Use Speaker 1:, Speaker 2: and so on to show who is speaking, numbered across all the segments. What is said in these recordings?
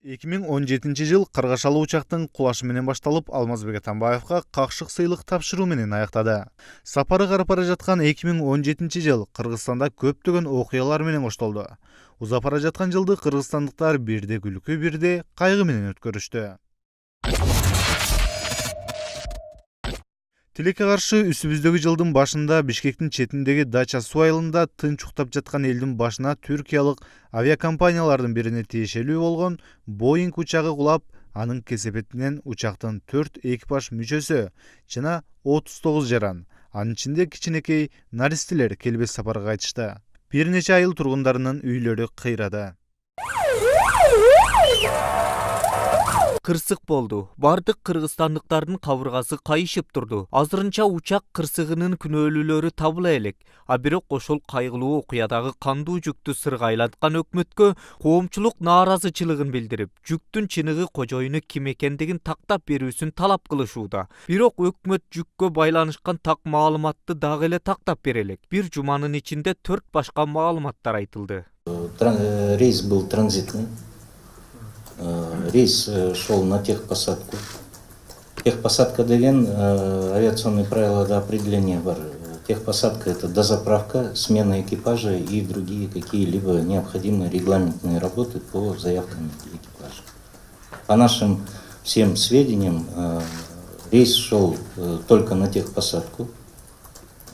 Speaker 1: 2017 жыл Кыргашалы учактын кулашы менен башталып, Алмазбек Атамбаевга какшык сыйлык тапшыруу менен аяктады. Сапары карап бара жаткан 2017 жыл Кыргызстанда көптөгөн окуялар менен коштолду. Узап бара жаткан жылды кыргызстандыктар бирде күлкү, бирде кайгы менен өткөрүштү. Тилекке каршы үстүбүздөгү жылдын башында Бишкектин четиндеги Дача суу айылында тынч уктап жаткан элдин башына түркиялык авиакомпаниялардын бирине тиешелүү болгон Боинг учагы кулап, анын кесепетинен учактын 4 экипаж мүчөсү жана 39 жаран, анын ичинде кичинекей наристелер келбес сапарга кайтышты. Бир нече айыл тургундарынын үйлөрү кыйрады.
Speaker 2: Кырсык болду. Бардык кыргызстандыктардын кабыргасы кайышып турду. Азырынча учак кырсыгынын күнөөлүүлөрү табыла элек. А бирок ошол кайгылуу окуядагы кандуу жүктү сырга айланткан өкмөткө коомчулук нааразычылыгын билдирип, жүктүн чыныгы кожоюну ким экендигин тактап берүүсүн талап кылышууда. Бирок өкмөт жүккө байланышкан так маалыматты дагы эле тактап бере элек. Бир жуманын ичинде 4 башка маалыматтар айтылды.
Speaker 3: Рейс был транзитный. Рейс шел на техпосадку. Техпосадка деген авиационные правила до определения бар. Техпосадка — это дозаправка, смена экипажа и другие какие-либо необходимые регламентные работы по заявкам экипажа. По нашим всем сведениям, рейс шел только на техпосадку,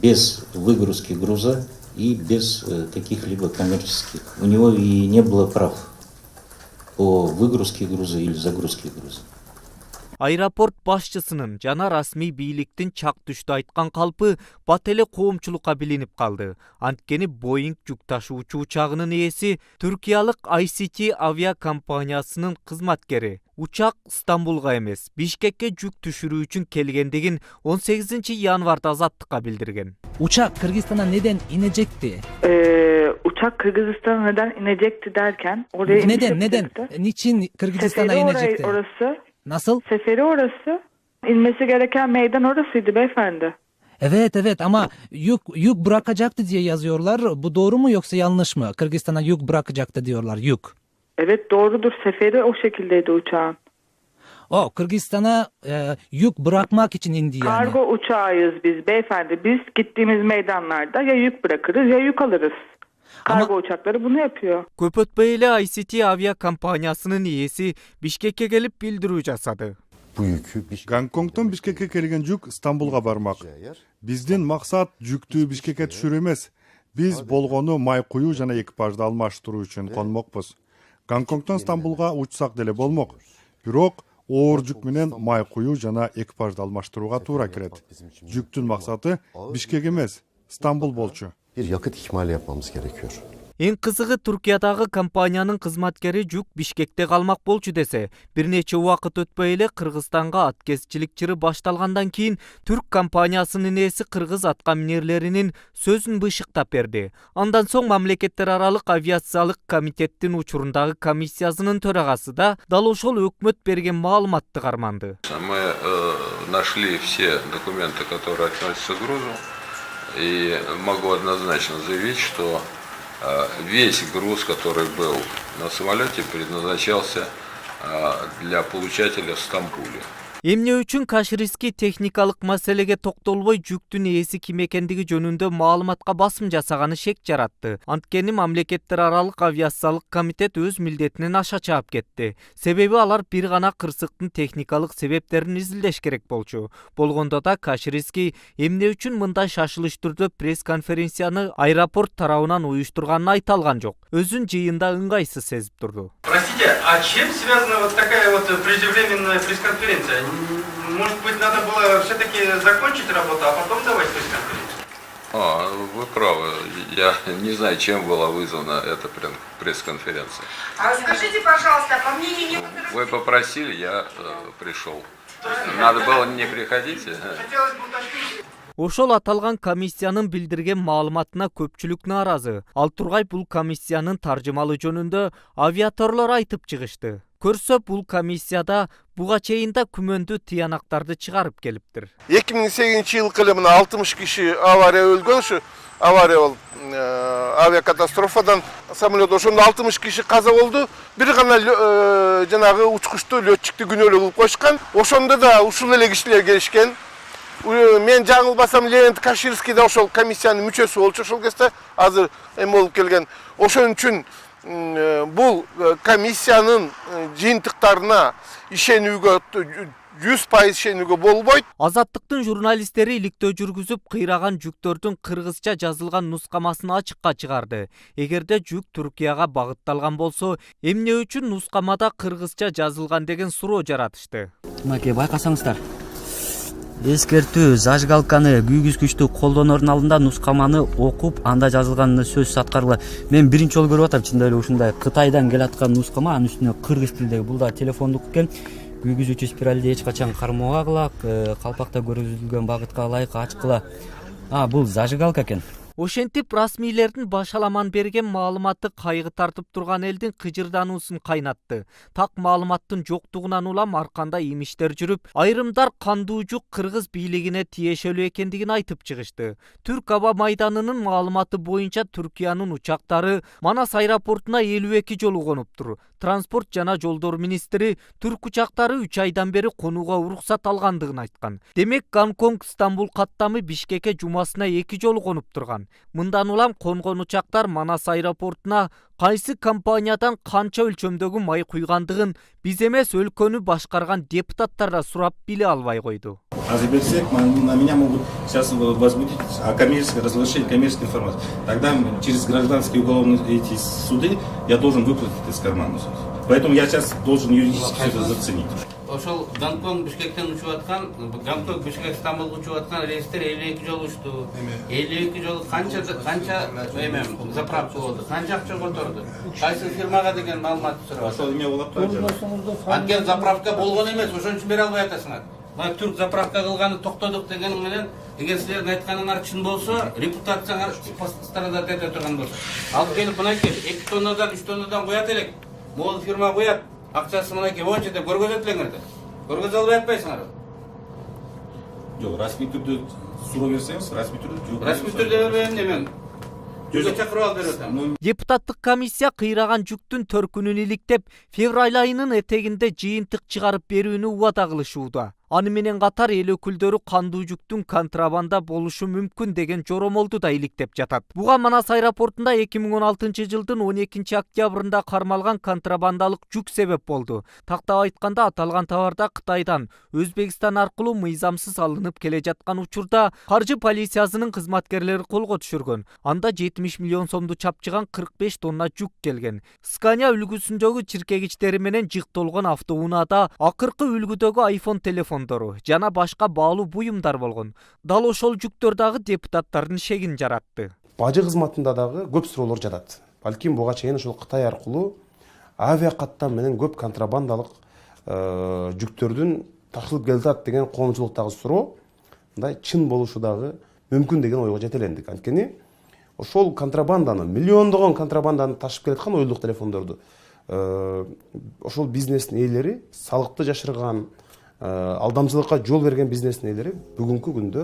Speaker 3: без выгрузки груза и без каких-либо коммерческих. У него и не было прав по выгрузке груза или загрузке груза.
Speaker 2: Аэропорт башчысынын жана расмий бийликтин чак түштү айткан калпы бат эле коомчулукка билинип калды. Анткени Боинг жүк ташуучу учагынын ээси түркиялык ICT авиакомпаниясынын кызматкери. Учак Стамбулга эмес, Бишкекке жүк түшүрүү үчүн келгендигин 18 январда Азаттыкка билдирген.
Speaker 4: Uçak Kırgızistan'a neden inecekti?
Speaker 5: Uçak Kırgızistan'a neden inecekti derken oraya
Speaker 4: Neden? Niçin Kırgızistan'a
Speaker 5: Seferi
Speaker 4: inecekti?
Speaker 5: orası.
Speaker 4: Nasıl?
Speaker 5: Seferi orası. İnmesi gereken meydan orasıydı beyefendi.
Speaker 4: Evet ama yük bırakacaktı diye yazıyorlar. Bu doğru mu yoksa yanlış mı? Kırgızistan'a yük bırakacaktı diyorlar, yük.
Speaker 5: Evet doğrudur. Seferi o şekildeydi uçağın.
Speaker 4: O Kırgızistan'a yük bırakmak için indi yani.
Speaker 5: Kargo uçağıyız biz beyefendi. Biz gittiğimiz meydanlarda ya yük bırakırız ya yük alırız. Kargo uçakları bunu yapıyor.
Speaker 2: Көп өтпөй эле ICT авиакомпаниясынын ээси Бишкекке келип билдирүү жасады.
Speaker 6: Гонконгтон Бишкекке келген жүк Стамбулга бармак. Биздин максат жүктү Бишкекке түшүрүү эмес. Биз болгону май куюу жана экипажды алмаштыруу үчүн конмокпуз. Гонконгтон Стамбулга учсак деле болмок. Бирок оор жүк менен май куюу жана экипажды алмаштырууга туура келет. Жүктүн максаты Бишкек эмес, Стамбул болчу.
Speaker 7: Bir yakıt ikmali yapmamız gerekiyor.
Speaker 2: Эң кызыгы Түркиядагы компаниянын кызматкери жүк Бишкекте калмак болчу десе, бир нече убакыт өтпөй эле Кыргызстанга аткезчилик чыры башталгандан кийин түрк компаниясынын ээси кыргыз атка минерлеринин сөзүн бышыктап берди. Андан соң мамлекеттер аралык авиациялык комитеттин учурундагы комиссиясынын төрагасы да дал ошол өкмөт берген маалыматты карманды.
Speaker 8: Мы нашли все документы, которые относятся к грузу, и могу однозначно заявить, что весь груз, который был на самолете, предназначался для получателя в Стамбуле.
Speaker 2: Эмне үчүн Кашириски техникалык маселеге токтолбой жүктүн ээси ким экендиги жөнүндө маалыматка басым жасаганы шек жаратты. Анткени мамлекеттер аралык авиациялык комитет өз милдетинен аша чаап кетти. Себеби алар бир гана кырсыктын техникалык себептерин изилдеш керек болчу. Болгондо да Кашириски эмне үчүн мындай шашылыш түрдө пресс-конференцияны аэропорт тарабынан уюштурганын айта алган жок. Өзүн жыйында ыңгайсыз сезип турду.
Speaker 9: Простите, а чем связана вот такая вот преждевременная пресс-конференция? Может быть, надо было все-таки закончить работу, а потом давать пресс-конференцию?
Speaker 8: Вы правы. Я не знаю, чем была вызвана эта пресс-конференция.
Speaker 10: А скажите, пожалуйста, по мнению некоторых...
Speaker 8: Вы попросили, я пришел. Надо было не приходить.
Speaker 9: Хотелось бы уточнить.
Speaker 2: Ошол аталган комиссиянын билдирген маалыматына көпчүлүк нааразы. Ал тургай бул комиссиянын таржымалы жөнүндө авиаторлор айтып чыгышты. Көрсө бул комиссияда буга чейин да күмөндүү тыянактарды чыгарып келиптир.
Speaker 11: 2008 yıl kılımına 60 kişi avariya ölgөн şu авария болуп, авиакатастрофадан самолет ошондо 60 киши каза болду. Бир гана жанагы учкучту, летчикти күнөөлүү кылып коюшкан. Ошондо да ушул эле кишилер келишкен. Мен жаңылбасам Леонид Каширский да ошол комиссиянын мүчөсү болчу ошол кезде, азыр эми болуп келген. Ошон үчүн бул комиссиянын жыйынтыктарына ишенүүгө 100% ишенүүгө болбойт.
Speaker 2: Азаттыктын журналисттери иликтөө жүргүзүп, кыйраган жүктөрдүн кыргызча жазылган нускамасын ачыкка чыгарды. Эгерде жүк Түркияга багытталган болсо, эмне үчүн нускамада кыргызча жазылган деген суроо жаратышты.
Speaker 12: Мынакей байкасаңыздар. Эскертүү, зажигалканы күйгүзгүчтү колдоноордун алдында нускаманы окуп, анда жазылган сөзсүз аткаргыла. Мен биринчи жолу көрүп атам, чындап эле ушундай Кытайдан келаткан нускама, анын үстүнө кыргыз тилдеги. Бул да телефондук экен. Күйгүзүүчү спиралди эч качан кармабагыла, калпакта көрсөтүлгөн багытка ылайык ачкыла. Бул зажигалка экен.
Speaker 2: Ошентип расмийлердин башаламан берген маалыматы кайгы тартып турган элдин кыжырдануусун кайнатты. Так маалыматтын жоктугунан улам арканда имиштер жүрүп, айрымдар кандуу жүк кыргыз бийлигине тиешелүү экендигин айтып чыгышты. Түрк аба майданынын маалыматы боюнча Түркиянын учактары Манас аэропортуна 52 жолу конуптур. Транспорт жана жолдор министри түрк учактары 3 айдан бери конууга уруксат алгандыгын айткан. Демек Гонконг Стамбул каттамы Бишкекке жумасына 2 жолу конуп турган. Мындан улам конгон учактар Манас аэропортуна кайсы компаниядан канча өлчөмдөгү май куйгандыгын биз эмес өлкөнү башкарган депутаттар да сурап биле албай койду.
Speaker 13: На меня могут сейчас возбудить разглашение коммерческой информации. Тогда через гражданские уголовные эти суды я должен выплатить из кармана. Поэтому я сейчас должен юридически все это заценить.
Speaker 14: Ошол Гонконг Бишкектен учуп аткан, Гонконг Бишкек Стамбулга учуп аткан рейстер 52 жолу учту. 52 жолу канча заправка болду, канча акча которду. Кайсы фирмага деген маалымат сурап.
Speaker 13: Ошол эме болуп атпайбы?
Speaker 14: Анткени заправка болгон эмес, ошон үчүн бере албай атасыңар. Мына түрк заправка кылганы токтодук деген менен, эгер силердин айтканыңар чын болсо, репутацияңар страдат эте турган болсо. Алып келип мынакей 2 тоннадан 3 тоннадан коят элек. Могул фирма коят. Акчасы мынакей монча деп көргөзөт элеңер да. Көргөзө албай атпайсыңар.
Speaker 13: Жок, расмий түрдө суроо берсеңиз, расмий түрдө жок.
Speaker 14: Расмий түрдө бербейм мен. Жүзө чакырып алып берип атам.
Speaker 2: Депутаттык комиссия кыйраган жүктүн төркүнүн иликтеп, февраль айынын этегинде жыйынтык чыгарып берүүнү убада кылышууда. Аны менен катар эл өкүлдөрү кандуу жүктүн контрабанда болушу мүмкүн деген жоромолду да иликтеп жатат. Буга Манас аэропортунда 2016 жылдын 12 октябрында кармалган контрабандалык жүк себеп болду. Тактап айтканда аталган товарда Кытайдан Өзбекстан аркылуу мыйзамсыз алынып келе жаткан учурда каржы полициясынын кызматкерлери колго түшүргөн. Анда 70 миллион сомду чапчыган 45 тонна жүк келген. Scania үлгүсүндөгү чиркегичтери менен жыктолгон автоунаада акыркы үлгүдөгү iPhone телефон жана башка баалуу буюмдар болгон. Дал ошол жүктөр дагы депутаттардын шегин жаратты.
Speaker 15: Бажы кызматында дагы көп суроолор жатат. Балким буга чейин ошол Кытай аркылуу авиа каттам менен көп контрабандалык жүктөрдүн ташылып келатат деген коомчулуктагы суроо мындай чын болушу дагы мүмкүн деген ойго жетелендик. Анткени ошол контрабанданы, миллиондогон контрабанданы ташып келаткан ойлук телефондорду ошол бизнестин ээлери, салыкты жашырган, алдамчылыкка жол берген бизнестин ээлери бүгүнкү күндө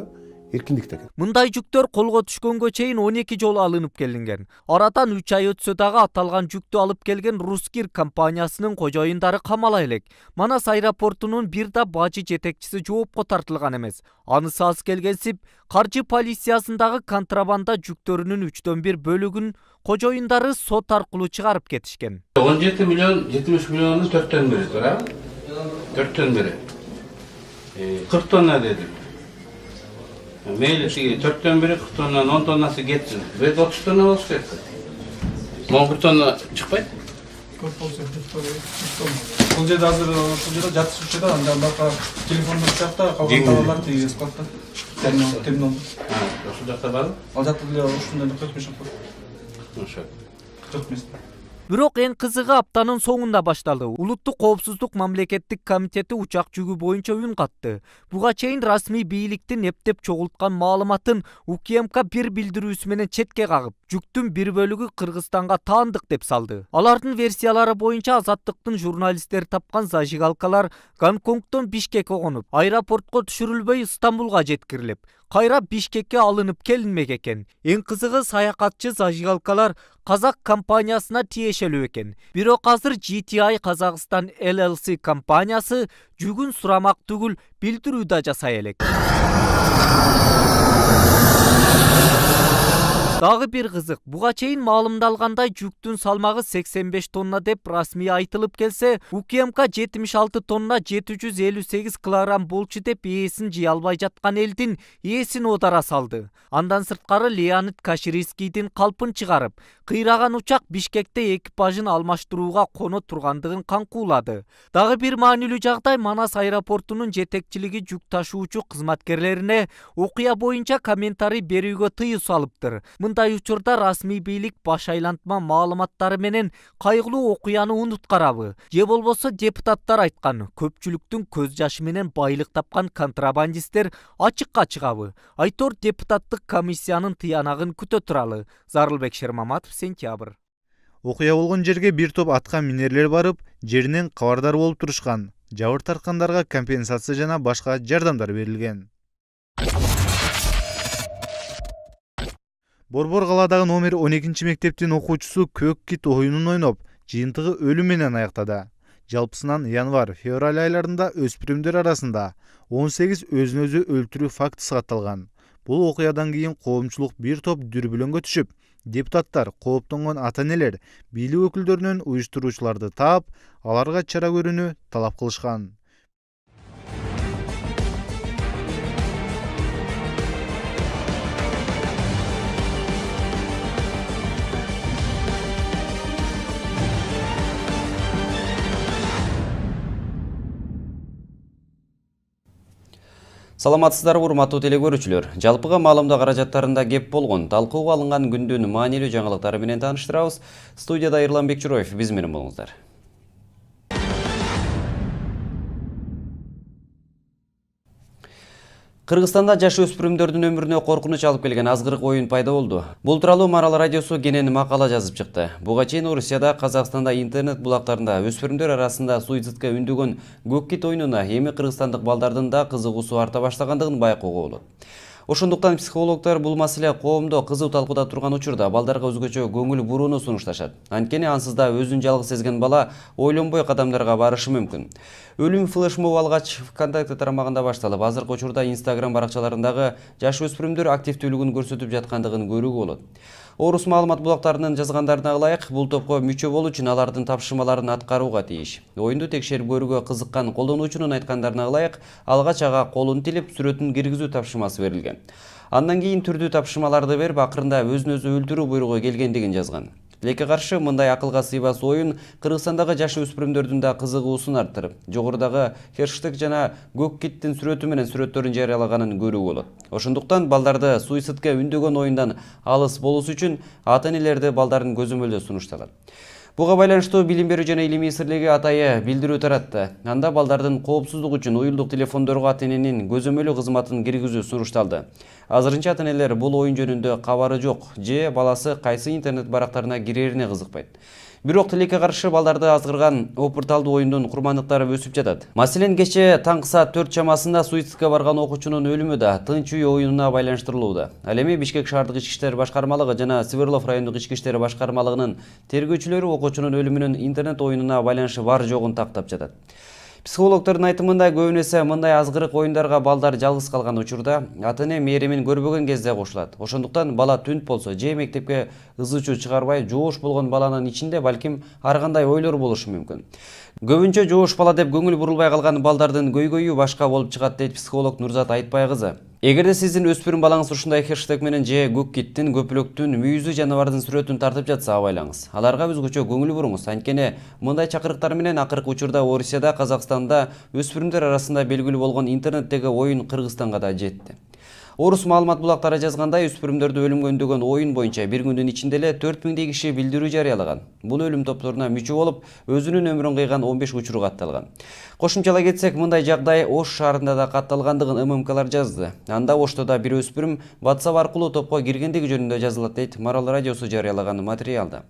Speaker 15: эркиндикте экен.
Speaker 2: Мындай жүктөр колго түшкөнгө чейин 12 жолу алынып келинген. Арадан 3 ай өтсө дагы аталган жүктү алып келген Рускир компаниясынын кожоюндары камала элек. Манас аэропортунун бир да бажы жетекчиси жоопко тартылган эмес. Анысы аз келгенсип, каржы полициясындагы контрабанда жүктөрүнүн 3/1 бөлүгүн кожоюндары сот аркылуу чыгарып кетишкен.
Speaker 14: 17 миллион 70 миллионун 4/1 тура. 4/1. 40 тонна dedim. Meyli 4'ten biri 40 tonnadan 10 tonnası geçsin. Ve 30 tonna olsa etsin. 11 tonna çıkmaydı.
Speaker 16: Көп болсо 40 тонна. Бул жерде азыр ушул жерде жатышуучуда анда бака телефондор жакта калган товарлар тиги складта. Терминал.
Speaker 14: Ошол жакта бар?
Speaker 16: Ал жакта деле ушундай 45 бар.
Speaker 14: Ошо.
Speaker 16: 45.
Speaker 2: Бирок эң кызыгы аптанын соңунда башталды. Улуттук коопсуздук мамлекеттик комитети учак жүгү боюнча үн катты. Буга чейин расмий бийликтин эптеп чогулткан маалыматын УКМК бир билдирүүсү менен четке кагып, жүктүн бир бөлүгү Кыргызстанга таандык деп салды. Алардын версиялары боюнча Азаттыктын журналисттери тапкан зажигалкалар Гонконгдон Бишкекке конуп, аэропортко түшүрүлбөй Стамбулга жеткирилип, кайра Бишкекке алынып келинмек экен. Эң кызыгы саякатчы зажигалкалар Казак компаниясына тиешелүү экен. Бирок азыр GTI Казакстан LLC компаниясы жүгүн сурамак түгүл билдирүү да жасай элек. Дагы бир кызык, буга чейин маалымдалгандай жүктүн салмагы 85 тонна деп расмий айтылып келсе, УКМК 76 тонна 758 килограмм болчу деп ээсин жыя албай жаткан элдин ээсин одара салды. Андан сырткары Леонид Каширскийдин калпын чыгарып, кыйраган учак Бишкекте экипажын алмаштырууга коно тургандыгын каңкуулады. Дагы бир маанилүү жагдай Манас аэропортунун жетекчилиги жүк ташуучу кызматкерлерине окуя боюнча комментарий берүүгө тыюу салыптыр. Мындай учурда расмий бийлик баш айлантма маалыматтары менен кайгылуу окуяны унуткарабы? Же болбосо депутаттар айткан көпчүлүктүн көз жашы менен байлык тапкан контрабандисттер ачыкка чыгабы? Айтор депутаттык комиссиянын тыянагын күтө туралы. Зарылбек Шермаматов, Сентябрь.
Speaker 1: Окуя болгон жерге бир топ атка минерлер барып, жеринен кабардар болуп турушкан. Жабыр тарткандарга компенсация жана башка жардамдар берилген. Борбор каладагы номер 12 мектептин окуучусу көк кит оюнун ойноп, жыйынтыгы өлүм менен аяктады. Жалпысынан январь-февраль айларында өспүрүмдөр арасында 18 өзүн өзү өлтүрүү фактысы катталган. Бул окуядан кийин коомчулук бир топ дүрбүлөнгө түшүп, депутаттар, кооптонгон ата-энелер, бийлик өкүлдөрүнөн уюштуруучуларды таап, аларга чара көрүүнү талап кылышкан.
Speaker 17: Саламатсыздар урматтуу телекөрүүчүлөр. Жалпыга маалымдоо каражаттарында кеп болгон, талкууга алынган күндүн маанилүү жаңылыктары менен тааныштырабыз. Студияда Эрлан Бекчуроев, биз менен болуңуздар. Кыргызстанда жаш өспүрүмдөрдүн өмүрүнө коркунуч алып келген азгырык оюн пайда болду. Бул тууралуу Марал радиосу кенен макала жазып чыкты. Буга чейин Орусияда, Казакстанда интернет булактарында өспүрүмдөр арасында суицидке үндөгөн көк кит оюнуна эми кыргызстандык балдардын да кызыгуусу арта баштагандыгын байкоого болот. Ошондуктан психологдор бул маселе коомдо кызуу талкууда турган учурда балдарга өзгөчө көңүл бурууну сунушташат. Анткени ансыз да өзүн жалгыз сезген бала ойлонбой кадамдарга барышы мүмкүн. Өлүм флешмоб алгач ВКонтакте тарамагында башталып, азыркы учурда Instagram баракчаларындагы жаш өспүрүмдөр активдүүлүгүн көрсөтүп жаткандыгын көрүүгө болот. Орус маалымат булактарынын жазгандарына ылайык, бул топко мүчө болуу үчүн алардын тапшырмаларын аткарууга тийиш. Оюнду текшерип көрүүгө кызыккан колдонуучунун айткандарына ылайык, алгач ага колун тилип сүрөтүн киргизүү тапшырмасы берилген. Андан кийин түрдүү тапшырмаларды берип, акырында өзүн өзү өлтүрүү буйругу келгендигин жазган. Тилекке каршы мындай акылга сыйбас оюн Кыргызстандагы жаш өспүрүмдөрдүн да кызыгуусун арттырып, жогорудагы хэштег жана көк киттин сүрөтү менен сүрөттөрүн жарыялаганын көрүүгө болот. Ошондуктан балдарды суицидке үндөгөн оюндан алыс болуусу үчүн ата-энелерди балдардын көзөмөлдөө сунушталат. Буга байланыштуу Билим берүү жана илимий сирлиги атайы билдирүү таратты. Анда балдардын коопсуздугу үчүн уюлдук телефондорго ата-эненин көзөмөлү кызматын киргизүү сунушталды. Азырынча ата-энелер бул оюн жөнүндө кабары жок же баласы кайсы интернет барактарына кирерине кызыкпайт. Бирок тилекке каршы балдарды азгырган опурталдуу оюндун курмандыктары өсүп жатат. Маселен, кече таңкы саат 4 чамасында суицидке барган окуучунун өлүмү да Тынч үй оюнуна байланыштырылууда. Ал эми Бишкек шаардык ички иштер башкармалыгы жана Свердлов райондук ички иштер башкармалыгынын тергөөчүлөрү окуучунун өлүмүнүн интернет оюнуна байланышы бар жогун тактап жатат. Психологдордун айтымында көбүнесе мындай азгырык оюндарга балдар жалгыз калган учурда ата-эне мээримин көрбөгөн кезде кошулат. Ошондуктан бала түнт болсо же мектепке ызы-чуу чыгарбай, жоош болгон баланын ичинде балким ар кандай ойлор болушу мүмкүн. Көбүнчө жоош бала деп көңүл бурулбай калган балдардын көйгөйү башка болуп чыгат дейт психолог Нурзат Айтбай кызы. Эгерде сиздин өспүрүм балаңыз ушундай хэштег менен же көк киттин, көпөлөктүн, мүйүзү жаныбардын сүрөтүн тартып жатса, абайлаңыз. Аларга өзгөчө көңүл буруңуз. Анткени мындай чакырыктар менен акыркы учурда Орусияда, Казакстанда өспүрүмдөр арасында белгилүү болгон интернеттеги оюн Кыргызстанга да жетти. Орус маалымат булактары жазгандай, өспүрүмдөрдү өлүмгө үндөгөн оюн боюнча бир күндүн ичинде эле 4000 киши билдирүү жарыялаган. Бул өлүм топторуна мүчө болуп, өзүнүн өмүрүн кыйган 15 учур катталган. Кошумчалай кетсек, мындай жагдай Ош шаарында да катталгандыгын ММКлар жазды. Анда Ошто да бир өспүрүм WhatsApp аркылуу топко киргендиги жөнүндө жазылат дейт Марал радиосу жарыялаган материалда.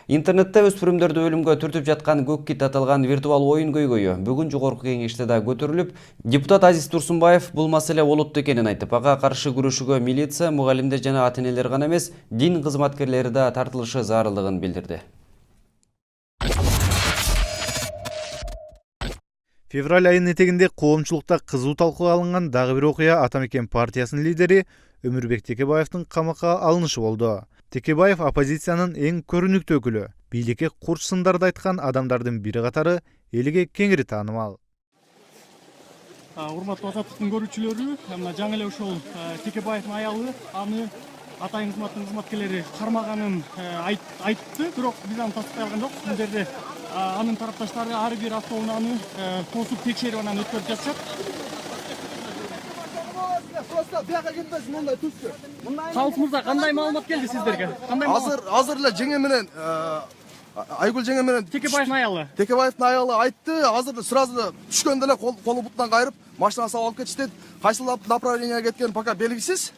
Speaker 17: Интернетте өспүрүмдөрдү өлүмгө түртүп жаткан көк кит аталган виртуал оюн көйгөйү бүгүн жогорку кеңеште да көтөрүлүп, депутат Азиз Турсунбаев бул маселе олуттуу экенин айтып, ага каршы күрөшүүгө милиция, мугалимдер жана ата-энелер гана эмес, дин кызматкерлери да тартылышы зарылдыгын билдирди.
Speaker 1: Февраль айынын этегинде коомчулукта кызуу талкууга алынган дагы бир окуя Ата Мекен партиясынын лидери Өмүрбек Текебаевдин камакка алынышы болду. Текебаев оппозициянын эң көрүнүктүү өкүлү. Бийликке курч сындарды айткан адамдардын бири катары элге кеңири таанымал.
Speaker 16: Урматтуу азаттыктын көрүүчүлөрү, мына жаңы эле ошол Текебаевдин аялы аны атайын кызматтын кызматкерлери кармаганын айтты, бирок биз аны тастыктай алган жокпуз. Бул жерде анын тарапташтары ар бир автоунааны тосуп текшерип анан өткөрүп жатышат. Калкыбызда кандай маалымат келди сиздерге?
Speaker 18: Азыр эле жеңе менен Айгүл жеңе менен Текебаевдин аялы айтты. Азыр сразу түшкөндө эле колу бутунан кайрып машинага салып алып кетишти. Кайсы направлениеге кеткени пока белгисиз.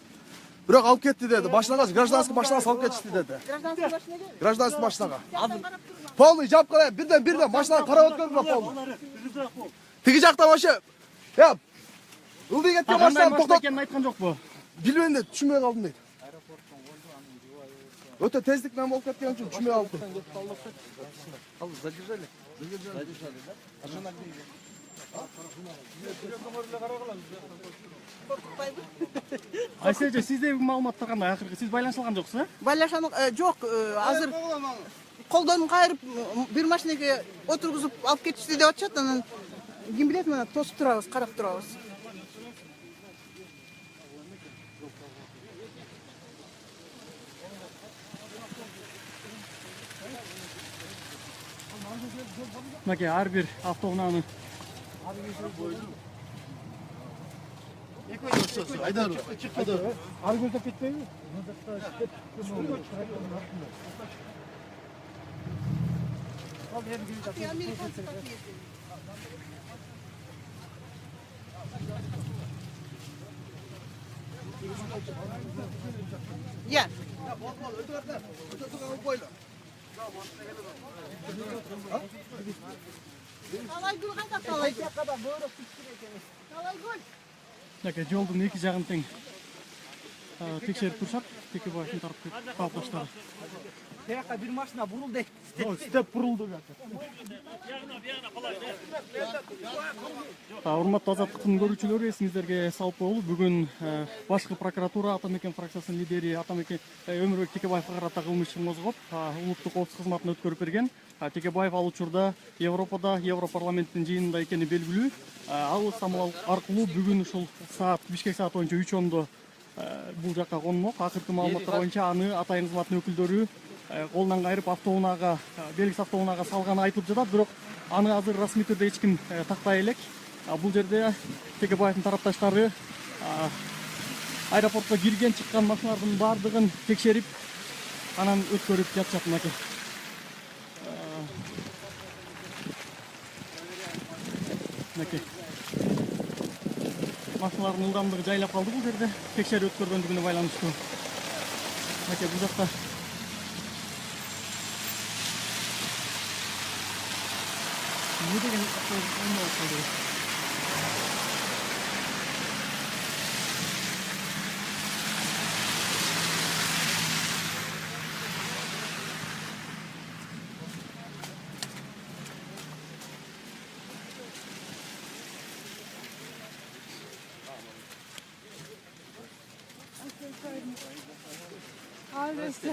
Speaker 18: Бирок алып кетти деди. Машинага, гражданский машинага салып кетишти деди. Гражданский машинага. Полный жап карай, бирден машинаны карап өткөрдүм полный. Тиги жакта вообще ылдый кеткен машинаны токтотуп
Speaker 16: айткан жокпу?
Speaker 18: Билбейм дейт, түшүнбөй калдым дейт. Өтө тездик менен болуп кеткен үчүн түшүнбөй калдым. Задержали, да?
Speaker 16: Айсеже, сиздеги маалыматтар кандай? Акыркы сиз байланышылган жоксуз,
Speaker 10: Байланышкан жок. Азыр колдон кайрып бир машинеге отургузуп алып кетишти деп атышат. Анан ким билет, мына тосуп турабыз, карап турабыз.
Speaker 16: Мынакей ар бир автоунааны ар көздөп кетпейби?
Speaker 10: Я. Талайгүл кайда? Талайгүл.
Speaker 16: Мынакей жолдун эки жагын тең текшерип турушат. Текебаевдин тарапташтары.
Speaker 10: Тияка бир машина бурулду.
Speaker 16: Степ бурулду. Урматтуу азаттыктын көрүүчүлөрү, эсиңиздерге салып коелу. Бүгүн башкы прокуратура Ата Мекен фракциясынын лидери Өмүрбек Текебаевга карата кылмыш ишин козгоп, улуттук коопсуздук кызматына өткөрүп берген. Текебаев ал учурда Европада, Европарламенттин жыйынында экени белгилүү. Ал самал аркылуу бүгүн ушул саат Бишкек саат боюнча 3:10 бул жакка конмок. Акыркы маалыматтар боюнча аны атайын кызматтын өкүлдөрү колунан кайрып автоунаага, белгисиз автоунаага салганы айтылып жатат, бирок аны азыр расмий түрдө эч ким тактай элек. Бул жерде Текебаевдин тарапташтары аэропортко кирген, чыккан машиналардын баардыгын текшерип, анан өткөрүп жатышат. Мынакей. Машиналардын ылдамдыгы жайлап калды бул жерде, текшерип өткөргөндүгүнө байланыштуу. Мынакей бул жакта не деген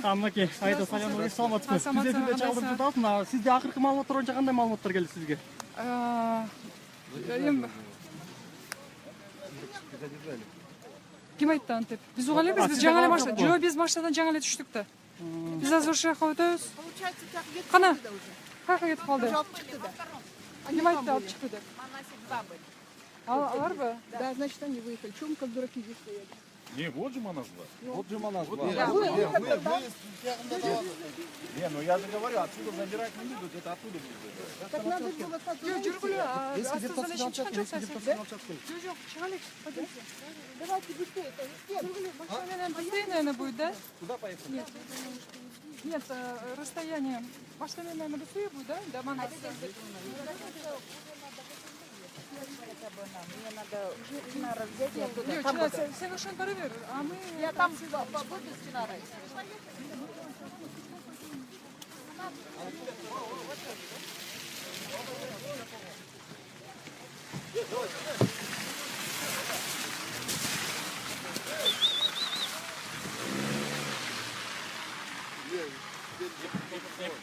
Speaker 16: Мынакей, Айда Салянович, саламатсызбы? Сиз эфирде чалдырып жатасыз. Сизде акыркы маалыматтар боюнча кандай маалыматтар келди сизге?
Speaker 19: Ким айтты антип? Биз уган элебиз, биз жаңы эле машина. Жок, биз машинадан жаңы эле түштүк да. Биз азыр ошол жака өтөбүз. Кана? Каяка кетип калды? Ким айтты алып чыкты деп? Аларбы?
Speaker 10: Да, значит, они выехали. Чего мы как дураки здесь стояли?
Speaker 20: Не, вот же моназва.
Speaker 18: Вот же моназва.
Speaker 20: Не, ну я же говорю, отсюда забирать не будут, это оттуда будет.
Speaker 10: Так надо было так.
Speaker 18: Если депутат снял чат, если депутат снял чат.
Speaker 10: Давайте быстрее.
Speaker 19: Машина, быстрее, наверное, будет, да?
Speaker 18: Куда поехали?
Speaker 19: Нет. Нет, расстояние. Машина, наверное, быстрее будет, да? До Манаса. Sen uşun para ver. Ama
Speaker 10: Я там побуду с Чинарой.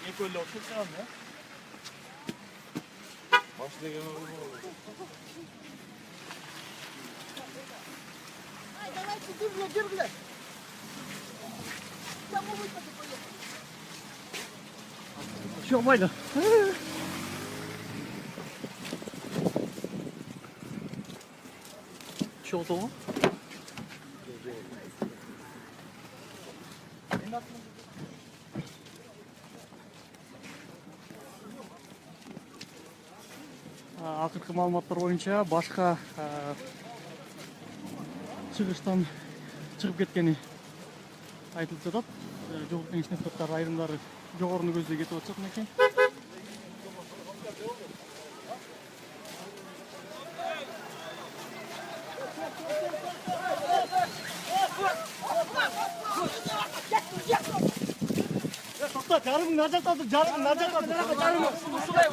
Speaker 20: Не böyle otursan ya. Başta
Speaker 10: Давайте, дергля. Там выпаду поехали.
Speaker 16: Все, Вайда. Че oldu? Акыркы маалыматтар боюнча башка чыгыштан чыгып кеткени айтылып жатат. Жогорку кеңештин депутаттары айрымдары жогоруну көздөй кетип атышат экен. Токто, жарымың нар жакта тур, жарымың нар жакта тур. Жарымың ушулай.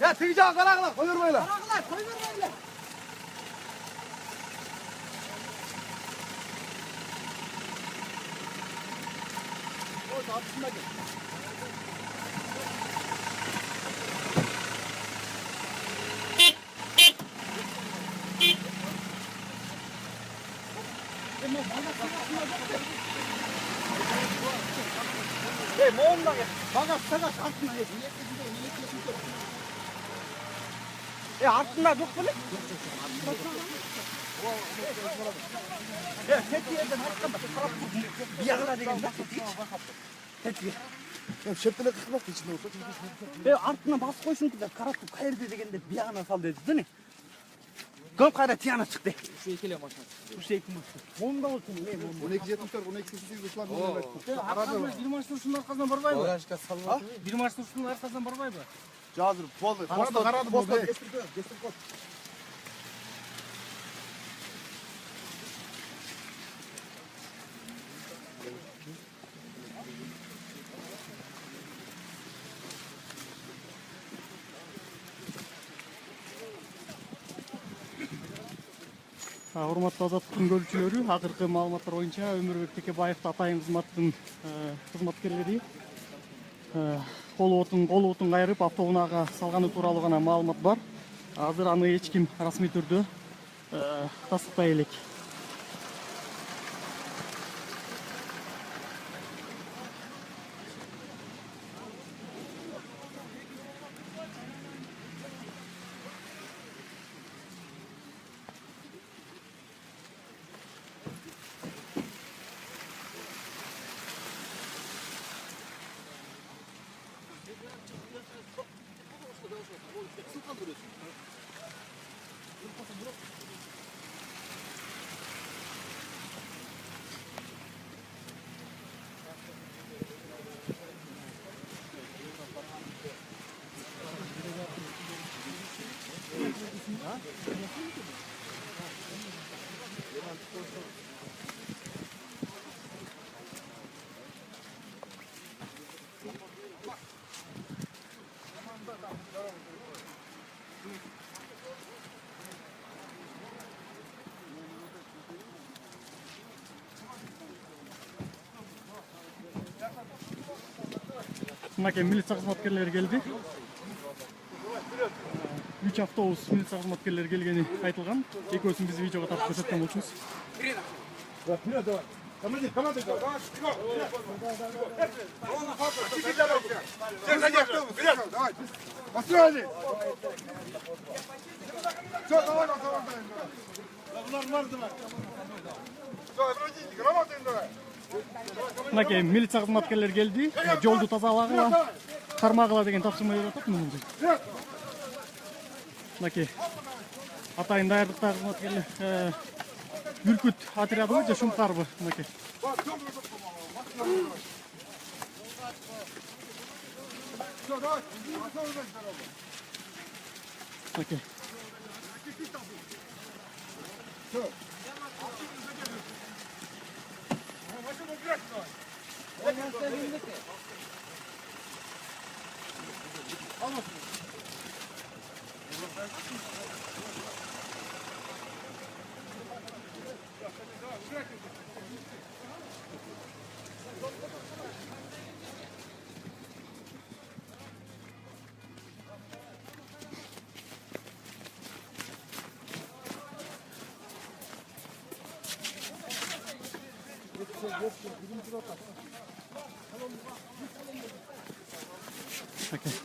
Speaker 18: Ya tigi jağı karagılar, koyurmayla.
Speaker 10: Koyvermeyle.
Speaker 18: O tartışma gel.
Speaker 10: Moğol'la gel. Bagas altına gel. Altında yok böyle. Tek yerden hakkında bir yana degen bak. Tek yer.
Speaker 18: Ya şeptele kıkmak içinde olsa.
Speaker 10: Артына бас қойсын деп қаратып қайырды дегенде бияғына сал деді де не? Көп қайда тияна шықты. Үш екіле машина. Үш екі машина. Онда olsun не?
Speaker 18: 12.74, 12.88 ушулар менен айтты.
Speaker 16: Арқасынан bir машина ушунун арқасынан барбай мы? Bir машина ушунун арқасынан барбай мы?
Speaker 18: Жазыр, болды. Қарадым. Кестір қой.
Speaker 16: Урматтуу азаттыктын көрүүчүлөрү, акыркы маалыматтар боюнча Өмүрбек Текебаевди атайын кызматтын кызматкерлери кол отун кайрып автоунаага салганы тууралуу гана маалымат бар. Азыр аны эч ким расмий түрдө тастыктай элек. Мынакей милиция кызматкерлери келди. 3 автобус милиция кызматкерлери келгени айтылган. Экөөсүн биз видеого тартып көрсөткөн болчубуз. мынакей милиция кызматкерлери келди, жолду тазалагыла, кармагыла деген тапшырма берип атат мына. Мынакей атайын даярдыкта кызматкерлер Бүркүт отрядыбы же Шумкарбы мынакей. Мынакей. Okay.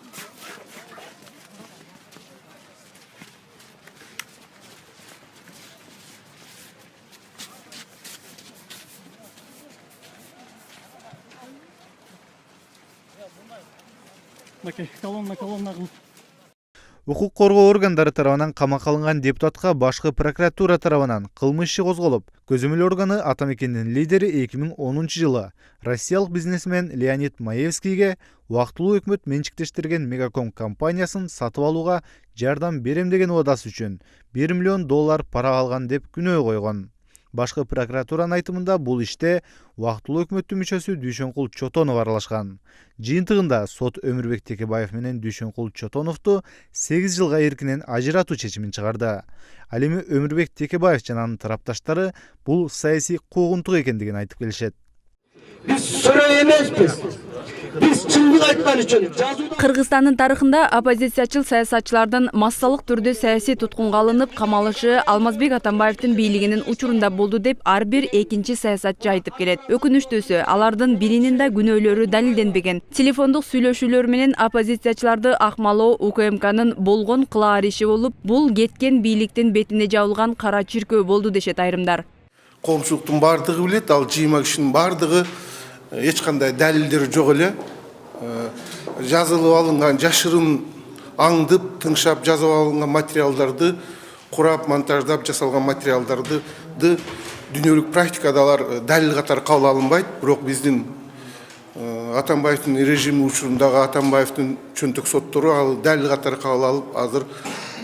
Speaker 16: Okay, колонна кылып.
Speaker 1: Укук коргоо органдары тарабынан камакка алынган депутатка башкы прокуратура тарабынан кылмыш иши козголуп, көзөмөл органы Атамекендин лидери 2010 жылы россиялык бизнесмен Леонид Маевскийге убактылуу өкмөт менчиктештирген Мегаком компаниясын сатып алууга жардам берем деген убадасы үчүн $1 миллион пара алган деп күнөө койгон. Башкы прокуратуранын айтымында бул иште убактылуу өкмөттүн мүчөсү Дүйшөнкул Чотонов аралашкан. Жыйынтыгында сот Өмүрбек Текебаев менен Дүйшөнкул Чотоновду 8 жылга эркинен ажыратуу чечимин чыгарды. Ал эми Өмүрбек Текебаев жана анын тарапташтары бул саясий куугунтук экендигин айтып келишет.
Speaker 21: Биз сөрөй эмеспиз. Биз чындык айткан үчүн
Speaker 22: Кыргызстандын тарыхында оппозициячыл саясатчылардын массалык түрдө саясий туткунга алынып камалышы Алмазбек Атамбаевдин бийлигинин учурунда болду деп ар бир экинчи саясатчы айтып келет. Өкүнүчтүүсү, алардын биринин да күнөөлөрү далилденбеген. Телефондук сүйлөшүүлөр менен оппозициячыларды акмалоо УКМКнын болгон кылаар иши болуп, бул кеткен бийликтин бетине жабылган кара чиркөө болду дешет айрымдар.
Speaker 11: Коомчулуктун бардыгы билет, ал жыйма кишинин бардыгы эч кандай далилдер жок эле. Жазылып алынган, жашырын аңдып, тыңшап жазып алынган материалдарды, курап, монтаждап жасалган материалдарды дүйнөлүк практикада алар далил катары кабыл алынбайт. Бирок биздин Атамбаевдин режими учурундагы Атамбаевдин чөнтөк соттору ал далил катары кабыл алып, азыр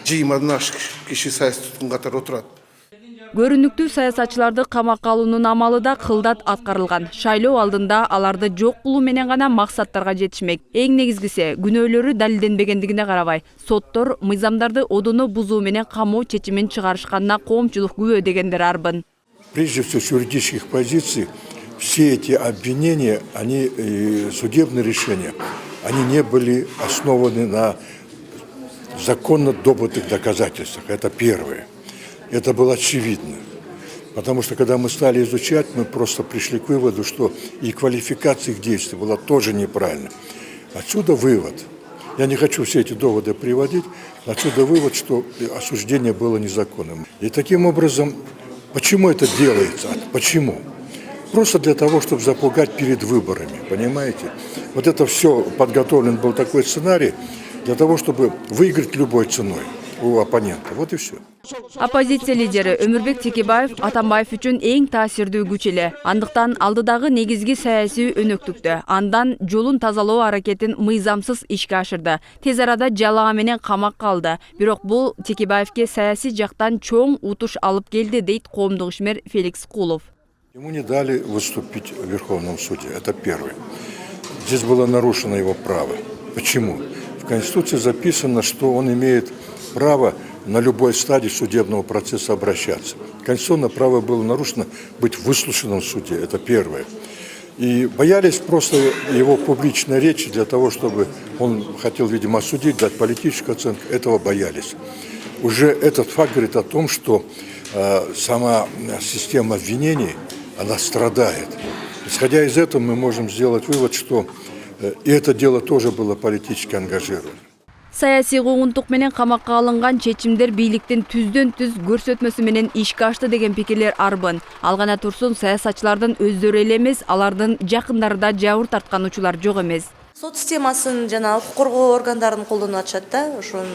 Speaker 11: жыймадан ашык киши саясий туткун катары отурат.
Speaker 22: Көрүнүктүү саясатчыларды камакка алуунун амалы да кылдат аткарылган. Шайлоо алдында аларды жок кылуу менен гана максаттарга жетишмек. Эң негизгиси күнөөлөрү далилденбегендигине карабай, соттор мыйзамдарды одоно бузуу менен камоо чечимин чыгарышканына коомчулук күбө дегендер арбын.
Speaker 23: Прежде всего, с юридических позиций, все эти обвинения, они судебные решения, они не были основаны на законно добытых доказательствах. Это первое. Это было очевидно, потому что когда мы стали изучать, мы просто пришли к выводу, что и квалификация их действий была тоже неправильна. Отсюда вывод. Я не хочу все эти доводы приводить, отсюда вывод, что осуждение было незаконным. И таким образом, почему это делается? Почему? Просто для того, чтобы запугать перед выборами, понимаете? Вот это все подготовлен был такой сценарий для того, чтобы выиграть любой ценой у оппонента. Вот и все.
Speaker 22: Оппозиция лидери Өмүрбек Текебаев Атамбаев үчүн эң таасирдүү күч эле. Андыктан алдыдагы негизги саясий өнөктүктү, андан жолун тазалоо аракетин мыйзамсыз ишке ашырды. Тез арада жалаа менен камакка алды. Бирок бул Текебаевке саясий жактан чоң утуш алып келди, дейт коомдук ишмер Феликс Кулов.
Speaker 23: Ему не дали выступить в Верховном суде. Это первое. Здесь было нарушено его право. Почему? В Конституции записано, что он имеет право на любой стадии судебного процесса обращаться. Конституционное право было нарушено быть выслушанным в суде. Это первое. И боялись просто его публичной речи для того, чтобы он хотел, видимо, осудить, дать политическую оценку. Этого боялись. Уже этот факт говорит о том, что сама система обвинений она страдает. Исходя из этого, мы можем сделать вывод, что и это дело тоже было политически ангажировано.
Speaker 22: Саясий куугунтук менен камакка алынган чечимдер бийликтин түздөн-түз көрсөтмөсү менен ишке ашты деген пикирлер арбын. Ал гана турсун, саясатчылардын өздөрү эле эмес, алардын жакындары да жабыр тарткан учурлар жок эмес.
Speaker 3: Сот системасын жана укук коргоо органдарын колдонуп атышат да. Ошон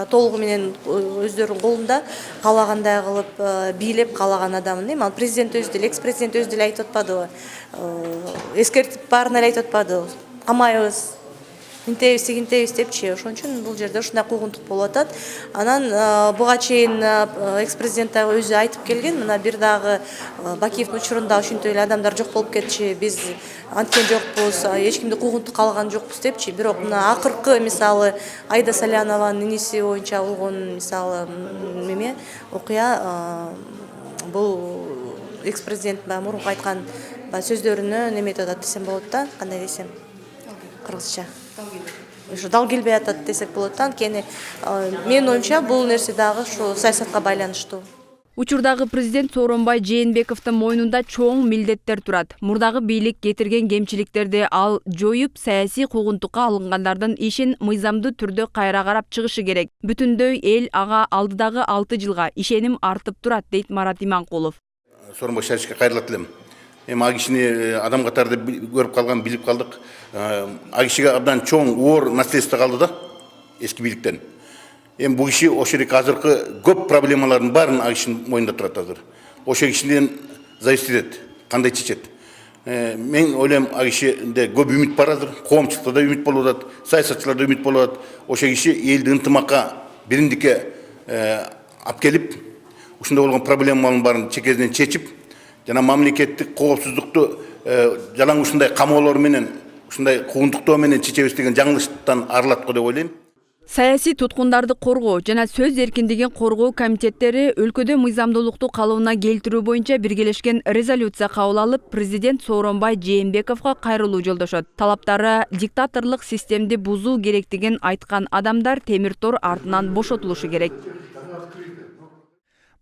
Speaker 3: толугу менен өздөрүнүн колунда каалагандай кылып бийлеп каалаган адамын эми ал президент өзү деле, экс-президент өзү деле айтып атпадыбы? Эскертип баарын эле айтып атпадыбы? Камайбыз, интебиз, тигинтебиз депчи. Ошон үчүн бул жерде ушундай куугунтук болуп атат. Анан буга чейин экс-президент дагы өзү айтып келген, мына бир дагы Бакиевдин учурунда ушинтип эле адамдар жок болуп кетчи, биз анткен жокпуз, эч кимди куугунтук калган жокпуз депчи. Бирок мына акыркы мисалы Айда Салянованын иниси боюнча болгон мисалы неме окуя бул экс-президент мурунку айткан сөздөрүнө неметип атат десем болот да, кандай десем кыргызча. Ушу дал келбей атат десек болот да. Анткени менин оюмча бул нерсе дагы ушу саясатка байланыштуу.
Speaker 22: Учурдагы президент Сооронбай Жээнбековдун мойнунда чоң милдеттер турат. Мурдагы бийлик кетирген кемчиликтерди ал жоюп, саясий куугунтукка алынгандардын ишин мыйзамдуу түрдө кайра карап чыгышы керек. Бүтүндөй эл ага алдыдагы 6 жылга ишеним артып турат, дейт Марат Иманкулов.
Speaker 4: Сооронбай Шаричке кайрылат элем. Эми ал кишини адам катарында көрүп калган, билип калдык. Ал кишиге абдан чоң оор наследство калды да, эски бийликтен. Эми бул киши ошол жерде азыркы көп проблемалардын баарын ал кишинин мойнунда турат азыр. Ошол кишиден зависит этет, кандай чечет. Мен ойлойм, ал кишиде көп үмүт бар азыр, коомчулукта да үмүт болуп атат, саясатчыларда үмүт болуп атат. Ошол киши элди ынтымакка, бириндикке алып келип, ушундай болгон проблемалардын баарын чекесинен чечип, жана мамлекеттик коопсуздукту жалаң ушундай камоолор менен, ушундай куугунтуктоо менен чечебиз деген жаңылыштан арылат го деп ойлойм.
Speaker 22: Саясий туткундарды коргоо жана сөз эркиндигин коргоо комитеттери өлкөдө мыйзамдуулукту калыбына келтирүү боюнча биргелешкен резолюция кабыл алып, президент Сооронбай Жээнбековго кайрылуу жолдошот. Талаптары диктаторлук системди бузуу керектигин айткан адамдар темир тор артынан бошотулушу керек.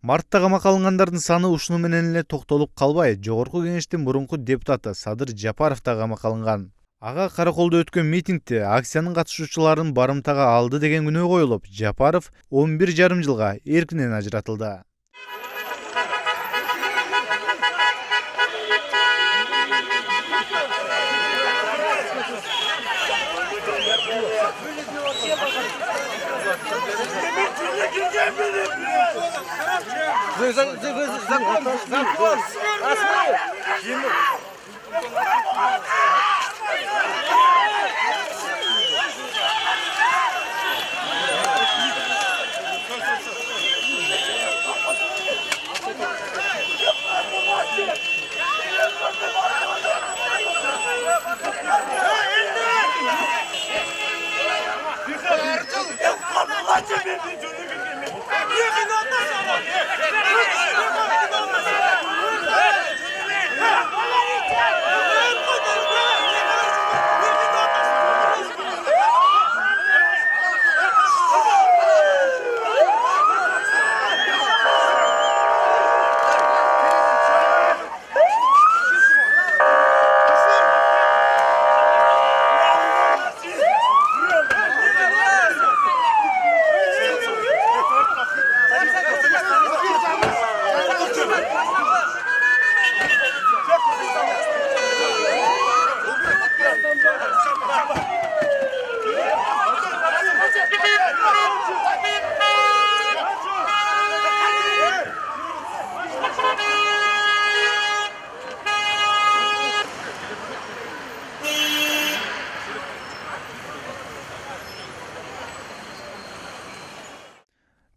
Speaker 1: Мартта камакка алынгандардын саны ушуну менен эле токтолуп калбай, Жогорку кеңештин мурунку депутаты Садыр Жапаров да камакка алынган. Ага Караколдо өткөн митингде акциянын катышуучуларын барымтага алды деген күнөө коюлуп, Жапаров 11,5 жылга эркинен ажыратылды.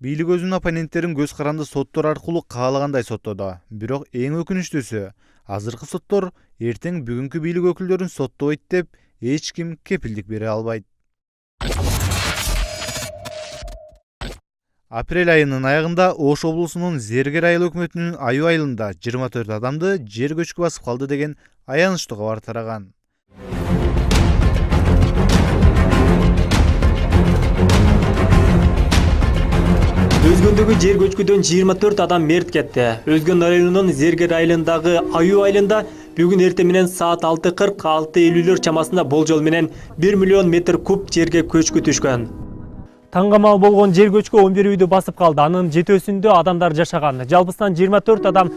Speaker 1: Бийлик өзүнүн оппоненттерин көз каранды соттор аркылуу каалагандай соттоду. Бирок эң өкүнүчтүүсү, азыркы соттор эртең бүгүнкү бийлик өкүлдөрүн соттойт деп эч ким кепилдик бере албайт. Апрель айынын аягында Ош облусунун Зергер айыл өкмөтүнүн Аю айылында 24 адамды жер көчкү басып калды деген аянычтуу кабар тараган.
Speaker 5: Өзгөндөгү жер көчкүдөн 24 адам мерт кетти. Өзгөн районунун Зергер айылындагы Аю айылында бүгүн эртең менен саат 6:40-6:50 чамасында болжол менен 1 миллион метр куб жерге көчкү түшкөн. Таңгамал болгон жер көчкү 11 үйдү басып калды. Анын жетөөсүндө адамдар жашаган. Жалпысынан 24 адам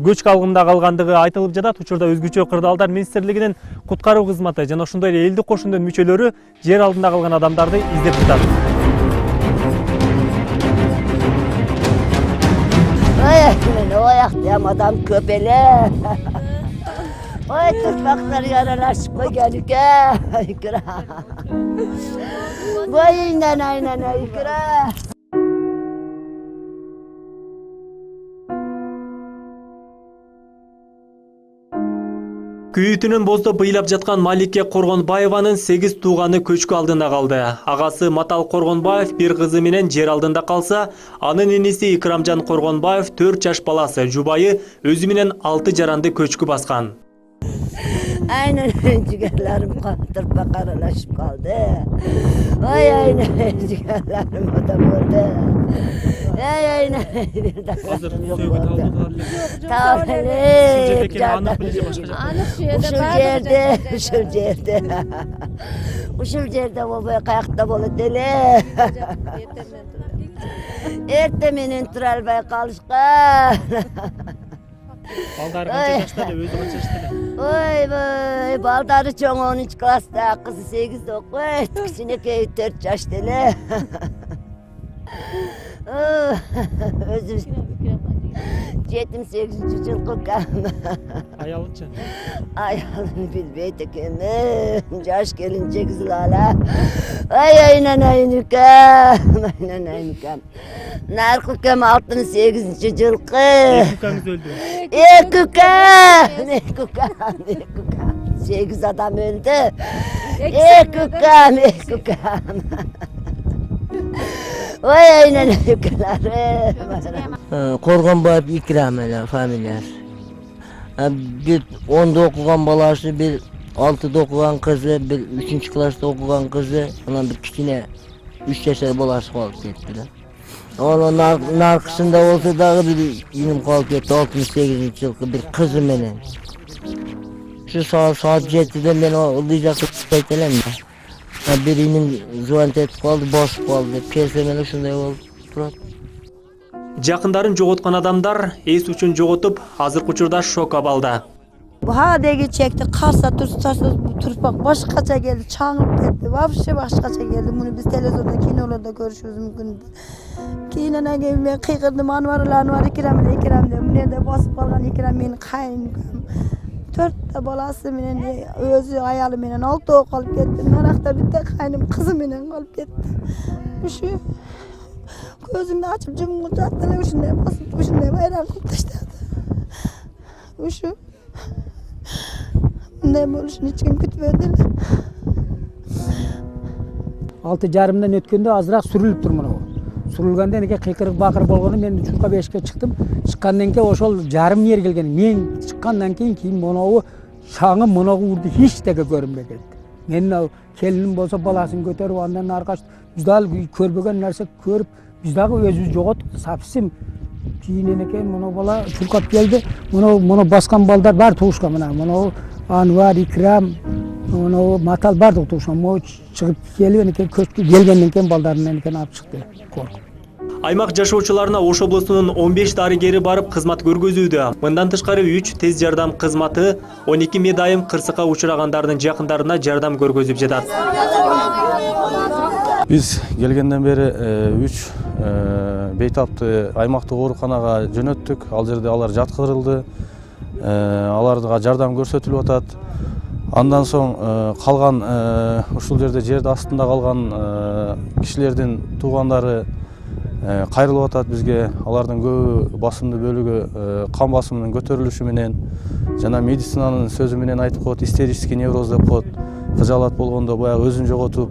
Speaker 5: көчкү алгымында калгандыгы айтылып жатат. Учурда өзгөчө кырдаалдар министрлигинин куткаруу кызматы жана ошондой эле элдик кошундун мүчөлөрү жер алдында калган адамдарды издеп жатат.
Speaker 6: Oyaktayım adam köpele. Oy tırpaklar yaralaşıp geldik ya. Yıkıra. Boyundan aynen yıkıra.
Speaker 5: Күйүтүнүн боздо быйлап жаткан Малике Коргонбаеванын 8 тууганы көчкү алдында калды. Агасы Матал Коргонбаев бир кызы менен жер алдында калса, анын иниси Икрамжан Коргонбаев 4 жаш баласы, жубайы өзү менен 6 жаранды көчкү баскан.
Speaker 6: Aynen ciğerlerim tırpak aralaşıp kaldı. Ay aynen ciğerlerim o da oldu. Ay aynen bir de yok oldu. Tamam Uşul yerde o böyle kayakta bolu deli. Ertemenin tural bay kalışkan.
Speaker 5: Балдары канча жаштада, өзү канча жаштада?
Speaker 6: Oy vay, baldары çoğun 13 klasta, kızı 8'de okuyt, kişineki 4 yaştalı. Özür 78. yıl kokam.
Speaker 5: Ayalınca?
Speaker 6: Ayalını bilmeydi kendin, yaş gelince kızıl hala. Ay aynen aynukam, aynen aynukam. Narkukam 68. yılkı.
Speaker 5: Erkukanız öldü.
Speaker 6: Erkukam. 8 adam öldü. Erkukam. Oy aynen yukarıları.
Speaker 7: Korgonbayev İkram ele familiyar. Bir 10'da okugan balası, bir 6'da okugan kızı, bir 3. klasta okugan kızı, ondan bir kiçine 3 yaşar balası kalıp kettiler. Onun arkasında olsa da bir inim kalıp ketti, 68. yılki bir kızı menen. Şu saat 7'den ben olacak saytelem de. Birinin zuant etip kaldı, basıp kaldı. Kesemeli şunday oldu.
Speaker 5: Жакындарын жоготкон адамдар эс үчүн жоготуп, азыркы учурда шок абалда.
Speaker 24: Hadegi çekti, karsa turpak başkaça geldi, çağınıp gitti. Vapşe başkaça geldi. Bunu biz televizyonda, kinolarda görüşürüz mümkün. Kinona gelip ben kıykırdım, anvar ikram diye. Bunu da basıp kalgan ikram benim kaynım. 4 balası menen, özü ayalı menen 6 o kalıp gitti. Narakta bir de kaynım kızı menen kalıp gitti. Şu gözümde açıp cımı caddele uşunday basıp uşunday bayram kılıp taşladı. Şu bunday bo'lishini hech kim kutmaydilar.
Speaker 25: 6:30dan o'tganda ozroq surilib tur mana bu. Surilgandan keyin qiyqiriq baqir bo'lgani men churqa beshga chiqdim. Chiqqandan keyin o'shol jarim yer kelgan. Men chiqqandan keyin mana bu shang'i mana bu urdi hech taga ko'rinmay ketdi. Men kelinim bo'lsa bolasini ko'tarib ondan arqash juda ko'rmagan narsa ko'rib bizdagi o'zimiz yo'qotdik. Sapsim kiyinen keyin mana bola churqab keldi. Mana bosgan baldar bar tug'ishgan mana Anvar, İkram, Matal bardık tug'ishgan. Mo chiqib kelgandan keyin ko'chib kelgandan keyin baldarından keyin olib chiqdi. Qo'rqib.
Speaker 5: Аймак жашоочуларына Ош облусунун 15 дарыгери барып кызмат көргөзүүдө. Мындан тышкары 3 тез жардам кызматы 12 медайым кырсыкка учурагандардын жакындарына жардам көргөзүп жатат.
Speaker 26: Биз келгенден бери 3 бейтапты аймактык ооруканага жөнөттүк. Ал жерде алар жаткырылды. Аларга жардам көрсөтүлүп атат. Андан соң калган ушул жерде жерди астында калган кишилердин туугандары кайрылып атат бизге. Алардын көбү басымдуу бөлүгү кан басымынын көтөрүлүшү менен жана медицинанын сөзү менен айтып коет, истерический невроз деп коет. Кыжаалат болгондо баягы өзүн жоготуп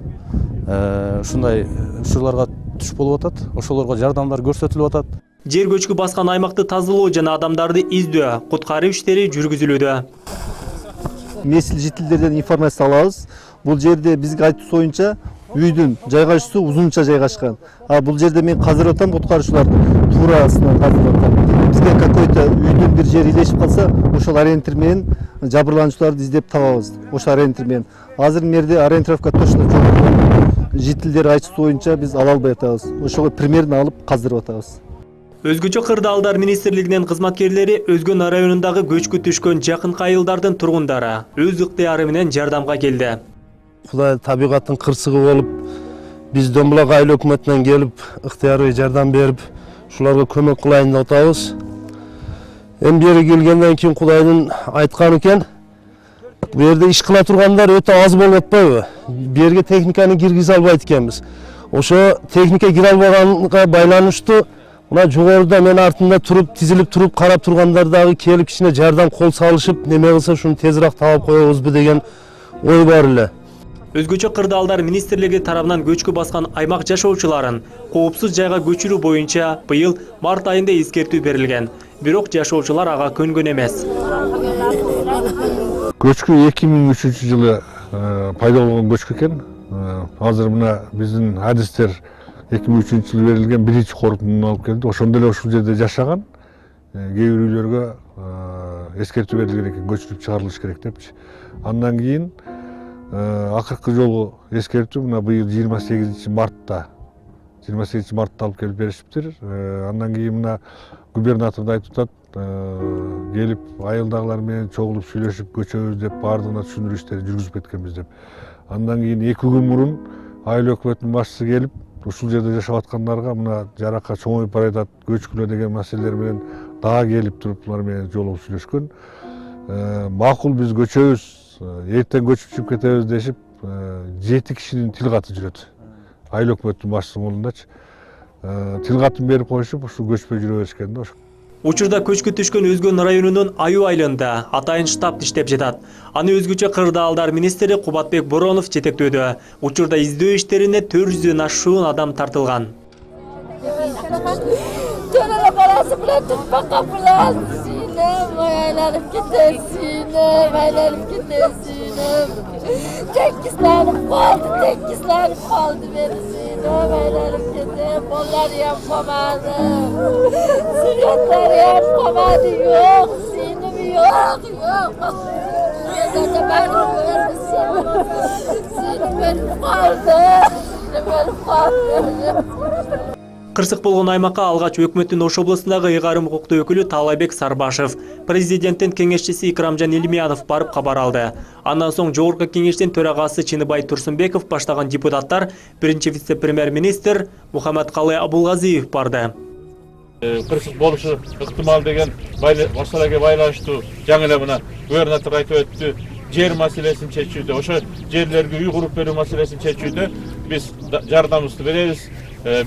Speaker 26: ушундай учурларга түш болуп атат. Ошолорго жардамдар көрсөтүлүп атат.
Speaker 5: Жер көчкү баскан аймакты тазалоо жана адамдарды издөө, куткаруу иштери жүргүзүлүүдө.
Speaker 27: Месил жителдерден информация алабыз. Бул жерде бизге айтуу боюнча
Speaker 8: үйдүн жайгашуусу узунча жайгашкан. А бул жерде мен каздырып атам, куткаруучуларды туурасынан каздырып атам. Бизге какой-то үйдүн бир жери илешип калса, ошол ориентир менен жабырлануучуларды издеп табабыз. Ошол ориентир менен. Азыр мерде ориентировка точно жок. Жителдер айтчысы боюнча биз ала албай атабыз. Ошого примерно алып каздырып атабыз.
Speaker 5: Өзгөчө кырдаалдар министрлигинин кызматкерлери Өзгөн районундагы көчкү түшкөн жакынкы айылдардын тургундары өз ыктыяры менен жардамга келди.
Speaker 8: Кудай табигаттын кырсыгы болуп, биз Домбулак айыл өкмөтүнөн келип, ыктыярый жардам берип, ушуларга көмөк кылайын деп атабыз. Эми бери келгенден кийин Кудайдын айтканы экен, бу жерде иш кыла тургандар өтө аз болуп атпайбы? Берге техниканы киргизе албайт экенбиз. Ошо техника кире албаганга байланыштуу мына жогоруда мен артында туруп, тизилип туруп карап тургандар дагы келип кичине жардам кол салышып, неме кылса ушуну тезирээк таап коебузбу деген ой бар эле.
Speaker 5: Өзгөчө кырдаалдар министрлиги тарабынан көчкү баскан аймак жашоочуларын коопсуз жайга көчүрүү боюнча быйыл март айында эскертүү берилген. Бирок жашоочулар ага көнгөн эмес.
Speaker 9: Көчкү 2003 жылы пайда болгон көчкү экен. Азыр мына биздин адистер 2003 жылы берилген биринчи корутундуну алып келди. Ошондо эле ушул жерде жашаган. Кээ бир үйлөргө эскертүү берилген экен, көчүрүп чыгарылыш керек депчи. Андан кийин акыркы жолу эскертүү мына быйыл 28 мартта алып келип беришиптир. Андан кийин мына губернатор да айтып атат, келип айылдагылар менен чогулуп сүйлөшүп көчөбүз деп баардыгына түшүндүрүү иштери жүргүзүп кеткенбиз деп. Андан кийин 2 күн мурун айыл өкмөтүнүн башчысы келип, ушул жерде жашап аткандарга мына жаракка чоңоюп баратат, көчкүлө деген маселелер менен дагы келип туруп булар менен жолугуп сүйлөшкөн. Макул биз көчөбүз, эртең көчүп чыгып кетебиз дешип, 7 кишинин тил каты жүрөт. Айыл өкмөтүнүн башчысынын колундачы. Тил катын берип коюшуп, ушул көчпөй жүрө беришкен да.
Speaker 5: Учурда көчкү түшкөн Өзгөн районунун Аю айылында атайын штаб иштеп жатат. Аны өзгөчө кырдаалдар министри Кубатбек Боронов жетектөөдө. Учурда издөө иштерине 400дөн ашуун адам тартылган.
Speaker 6: Balası bile tutmakla bulan Sinem, aylanıp gitti Sinem, aylanıp gitti Sinem. Tekizlenip kaldı beni Sinem, aylanıp gitti. Onlar yapamadı, sıkıntları yapamadı, yok Sinem, yok. Zaten ben Sinem benim kaldı, benim kaldı.
Speaker 5: Кырсык болгон аймакка алгач өкмөттүн Ош областындагы ыйгарым укуктуу өкүлү Таалайбек Сарбашев, президенттин кеңешчиси Икрамжан Илмиянов барып кабар алды. Андан соң жогорку кеңештин төрагасы Чыныбай Турсунбеков баштаган депутаттар, биринчи вице-премьер-министр Мухаммадкалы Абулгазиев барды.
Speaker 20: Кырсык болушу ыктымал деген маселеге байланыштуу жаңы эле мына губернатор айтып өттү. Жер маселесин чечүүдө, ошо жерлерге үй куруп берүү маселесин чечүүдө биз жардамыбызды беребиз.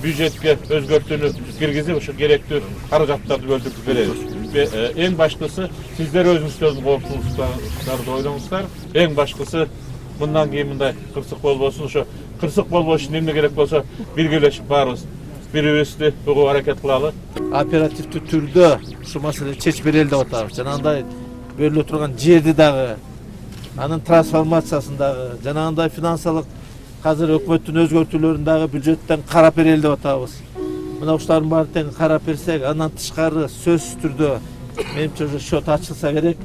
Speaker 20: Бюджетке өзгөртүүнү киргизип, ошо керектүү каражаттарды бөлдүрүп беребиз. Эң башкысы сиздер өзүңүздөрдүн коопсуздуктарды ойлоңуздар. Эң башкысы мындан кийин мындай кырсык болбосун. Ошо кырсык болбош үчүн эмне керек болсо биргелешип баарыбыз бири-бирибизди угуп аракет кылалы.
Speaker 12: Оперативдүү түрдө ушу маселени чечип берели деп атабыз. Жанагындай берилип турган жерди дагы, анын трансформациясын дагы, жанагындай финансылык Қазір өкмөттүн өзгөртүүлөрүн дагы бюджеттен карап берели деп атабыз. Мына ушулардын баарын тең карап берсек, андан тышкары сөзсүз түрдө менимче уже счет ачылса керек.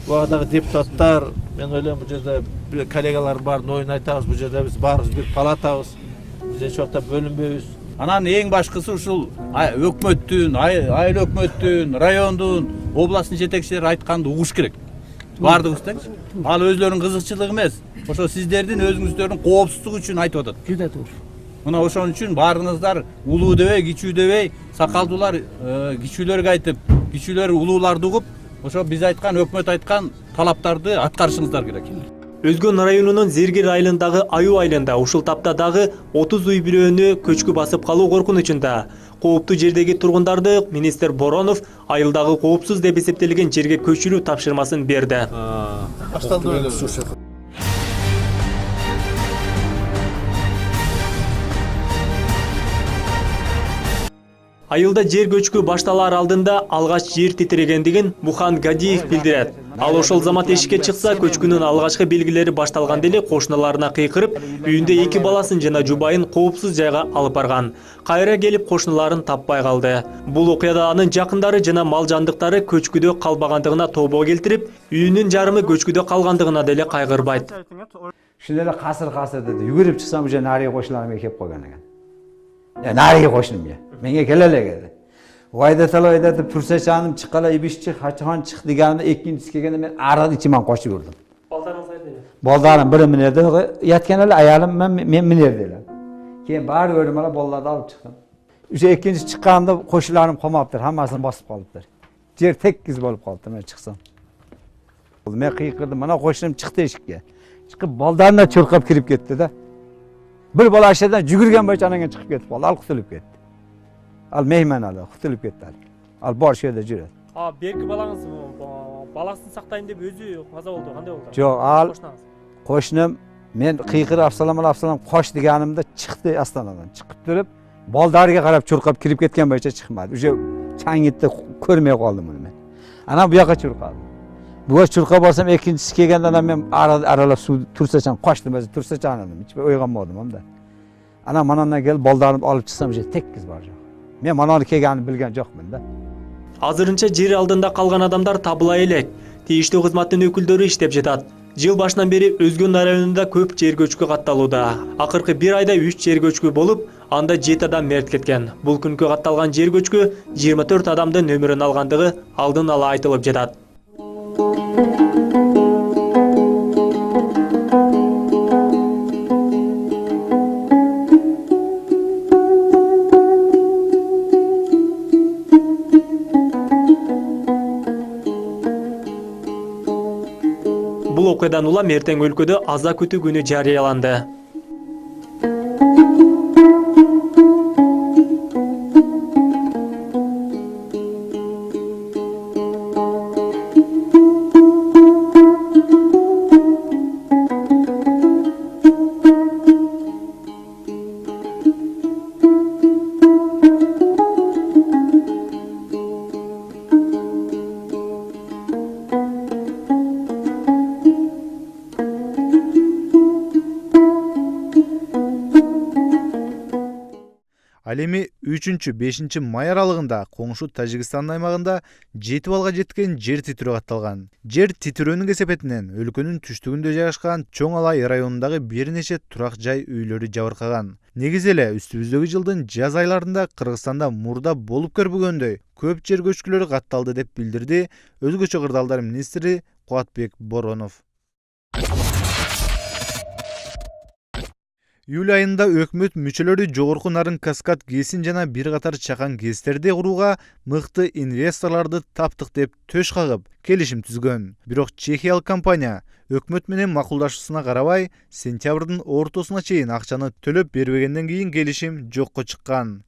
Speaker 12: Буга дагы депутаттар, мен ойлойм, бул жерде коллегалардын баарын оюн айтабыз, бул жерде биз баарыбыз бир палатабыз. Биз эч убакта бөлүнбөйбүз.
Speaker 20: Анан эң башкысы ушул өкмөттүн, айыл өкмөттүн, райондун, областтын жетекчилери айтканды угуш керек. Бардыгыбыз тең. Ал өзлөрүнүн кызыкчылыгы эмес. Ошо сиздердин өзүңүздөрдүн коопсуздугу үчүн айтып атат. Жүдө туура. Мына ошон үчүн баарыңыздар улуу дебей, кичүү дебей, сакалдуулар кичүүлөргө айтып, кичүүлөр улууларды угуп, ошо биз айткан, өкмөт айткан талаптарды аткарышыңыздар керек.
Speaker 5: Өзгөн районунун Зергер айылындагы Аю айылында ушул тапта дагы 30 үй бүлөнү көчкү басып калуу коркунучунда. Кооптуу жердеги тургундарды министр Боронов айылдагы коопсуз деп эсептелген жерге көчүрүү тапшырмасын берди. Айылда жер көчкү башталар алдында алгач жер титирегендигин Бухан Гадиев билдирет. Ал ошол замат эшикке чыкса, көчкүнүн алгачкы белгилери башталганда эле кошуналарына кыйкырып, үйүндө 2 баласын жана жубайын коопсуз жайга алып барган. Кайра келип кошуналарын таппай калды. Бул окуяда анын жакындары жана мал жандыктары көчкүдө калбагандыгына тобо келтирип, үйүнүн жарымы көчкүдө калгандыгына деле кайгырбайт.
Speaker 2: Шундай касыр деди. Жүгүрүп чыксам уже нарыгы кошуналарым келип койгон экен. Нарыгы кошунум я. Менге келе эле келди. Вайда талай dedi pürse canım çıkala ibişçi haçhan çık diganında ikincisi kelgende men aradan içiman koşup yurdum. Boldarım biri minerdi. Yatgan ele ayalim men minerdi ele. Keyin bari gördüm ala bollardı alıp çıktım. Üçe ikinci çıkkanda koşularım komaptır. Hammasını basıp kalıptır. Yer tekkiz bolup kalıptır men çıksam. Men kıyıkırdım. Mana koşunum çıktı eşikке. Çıkıp boldarına çırkap kirip gitti de. Bir bola aşağıdan jügürgen boyunca anangen çıkıp ketip kaldı. Al kutulup gitti. Al mehman ala kutulup gitti. Al bor şöyle жүрөт.
Speaker 5: Берки балаңыз баласын сактайын деп өзү каза болду. Кандай болду?
Speaker 2: Жок, ал koşunum men kıyıkır Afsalam koş deganimda çıktı Astaнадан. Çıkıp durup boldarga qarab çurqap kirip ketken boyunca çıkmadı. Uje çang etdi, көрmey kaldım bunu men. Ana bu yoqqa çurqadım. Bu çurqap olsam ikincisi kelgende ana men aralap su tursaçan koştum özü tursaçan anladım. Hiç oyg'onmadim onda. Ana manandan kelip boldarımı alıp çıksam uje tekkiz bar joq. Men manany kelganini bilgen jokmун da.
Speaker 5: Азырынча жер алдында калган адамдар табыла элек. Тийиштүү кызматтын өкүлдөрү иштеп жатат. Жыл башынан бери Өзгөн районунда көп жер көчкү катталууда. Акыркы 1 айда 3 жер көчкү болуп, анда 7 адам мерт кеткен. Бул күnkү катталган жер көчкү 24 адамдын өмүрүн алгандыгы алдын ала айтылып жатат. Бул окуядан улам эртең өлкөдө аза күтүү күнү жарыяланды.
Speaker 1: Ал эми 3-5 май аралыгында коңшу Тажикстан аймагында 7 балга жеткен жер титирөө катталган. Жер титирөөнүн кесепетинен өлкөнүн түштүгүндө жайгашкан Чоң Алай районундагы бир нече турак жай үйлөрү жабыркаган. Негизи эле үстүбүздөгү жылдын жаз айларында Кыргызстанда мурда болуп көрбөгөндөй көп жер көчкүлөрү катталды деп билдирди Өзгөчө кырдаалдар министри Кубатбек Боронов. Июль айында өкмөт мүчөлөрү жогорку нарын каскад ГЭСин жана бир катар чакан ГЭСтерди курууга мыкты инвесторлорду таптык деп төш кагып, келишим түзгөн. Бирок чехиялык компания өкмөт менен макулдашуусуна карабай, сентябрдын ортосуна чейин акчаны төлөп бербегенден кийин келишим жокко чыккан.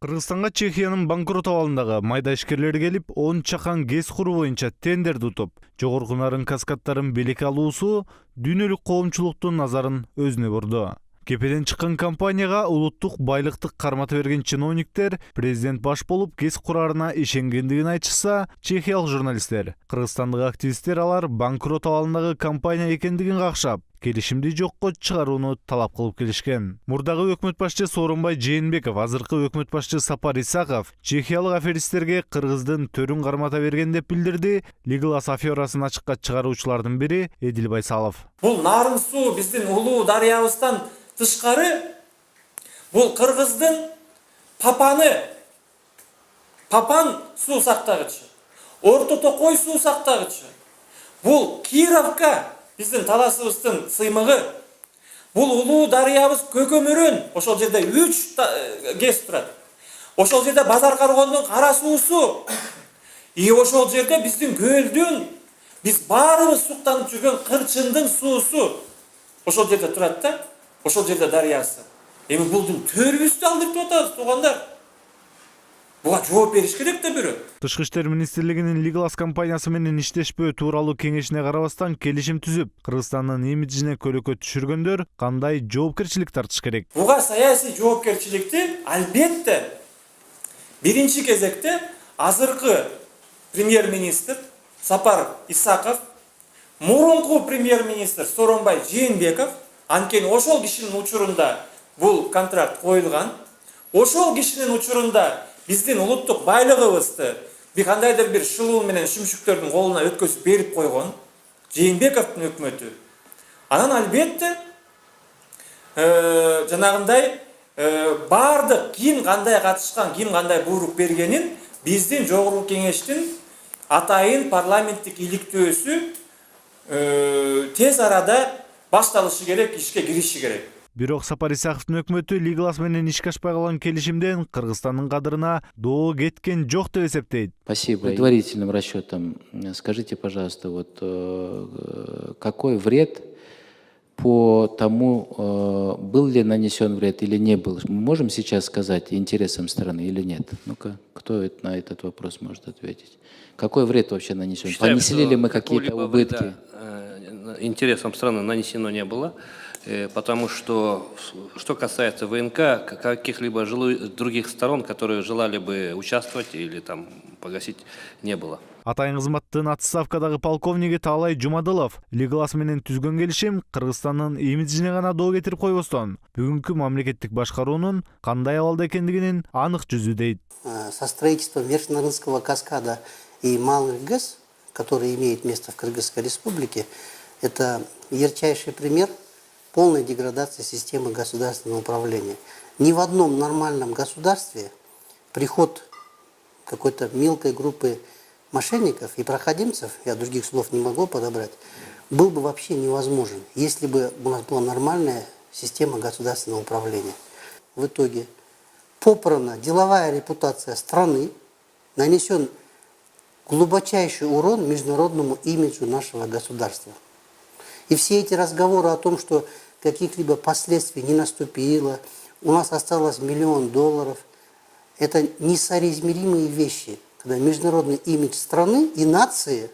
Speaker 1: Кыргызстанга Чехиянын банкрот абалындагы майда ишкерлери келип, 10 чакан ГЭС куруу боюнча тендерди утуп, жогорку нарын каскадтарын белекке алуусу дүйнөлүк коомчулуктун назарын өзүнө бурду. Кепеден чыккан компанияга улуттук байлыктык кармата берген чиновниктер президент баш болуп ГЭС кураарына ишенгендигин айтышса, чехиялык журналисттер, кыргызстандык активисттер алар банкрот абалындагы компания экендигин какшап, келишимди жокко чыгарууну талап кылып келишкен. Мурдагы өкмөт башчы Сооронбай Жээнбеков, азыркы өкмөт башчы Сапар Исаков чехиялык аферисттерге Кыргыздын төрүн кармата берген деп билдирди Лиглас аферасын ачыкка чыгаруучулардын бири Эдил Байсалов.
Speaker 13: Бул нарын суу биздин улуу дарыябыздан тышкары, бул Кыргыздын Папан суу сактагычы, Орто Токой суу сактагычы, бул Кировка биздин таласыбыздын сыймыгы, бул улуу дарыябыз көкөмүрөн, ошол жерде 3 ГЭС турат. Ошол жерде Базар Каргондун кара суусу, ошол жерде биздин көлдүн, биз баарыбыз суктанып жүргөн Кырчындын суусу ошол жерде турат да. Ошол жерде дарыясы. Эми булдун төрүбүздү алдыртып атабыз, туугандар. Буга жооп бериш керек да бирөө.
Speaker 1: Тышкы иштер министрлигинин Лиглас компаниясы менен иштешпөө тууралуу кеңешине карабастан келишим түзүп, Кыргызстандын имиджине көлөкө түшүргөндөр кандай жоопкерчилик тартыш керек?
Speaker 13: Буга саясий жоопкерчиликти албетте биринчи кезекте азыркы премьер-министр Сапар Исаков, мурунку премьер-министр Сооронбай Жээнбеков, анткени ошол кишинин учурунда бул контракт коюлган. Ошол кишинин учурунда биздин улуттук байлыгыбызды кандайдыр бир шылуу менен шүмшүктөрдүн колуна өткөзүп берип койгон Жээнбековдун өкмөтү. Анан албетте жанагындай бардык ким кандай катышкан, ким кандай буйрук бергенин биздин жогорку кеңештин атайын парламенттик иликтөөсү тез арада башталышы керек, ишке кириши керек.
Speaker 1: Бирок Сапар Исаковдун өкмөтү Лиглас менен ишке ашпай калган келишимден Кыргызстандын кадырына доо кеткен жок деп эсептейт.
Speaker 10: Спасибо. Предварительным расчетом скажите, пожалуйста, вот какой вред по тому, был ли нанесен вред или не был? Мы можем сейчас сказать интересам страны или нет? Ну-ка, кто на этот вопрос может ответить? Какой вред вообще нанесен?
Speaker 14: Считаем,
Speaker 10: понесли ли мы какие-то убытки?
Speaker 14: Интересам страны нанесено не было, потому что касается ВНК, каких-либо других сторон, которые желали бы участвовать или там погасить, не было.
Speaker 1: Атайын кызматтын отставкадагы полковниги Таалай Жумадылов Лиглас менен түзгөн келишим Кыргызстандын имиджине гана доо кетирип койбостон, бүгүнкү мамлекеттик башкаруунун кандай абалда экендигинин анык жүзү дейт.
Speaker 15: Со строительством Верхнорынского каскада и малых ГЭС, которые имеют место в Кыргызской республике, это ярчайший пример полной деградации системы государственного управления. Ни в одном нормальном государстве приход какой-то мелкой группы мошенников и проходимцев, я других слов не могу подобрать, был бы вообще невозможен, если бы у нас была нормальная система государственного управления. В итоге попрана деловая репутация страны, нанесен глубочайший урон международному имиджу нашего государства. И все эти разговоры о том, что каких-либо последствий не наступило, у нас осталось $1 миллион, это несоизмеримые вещи, когда международный имидж страны и нации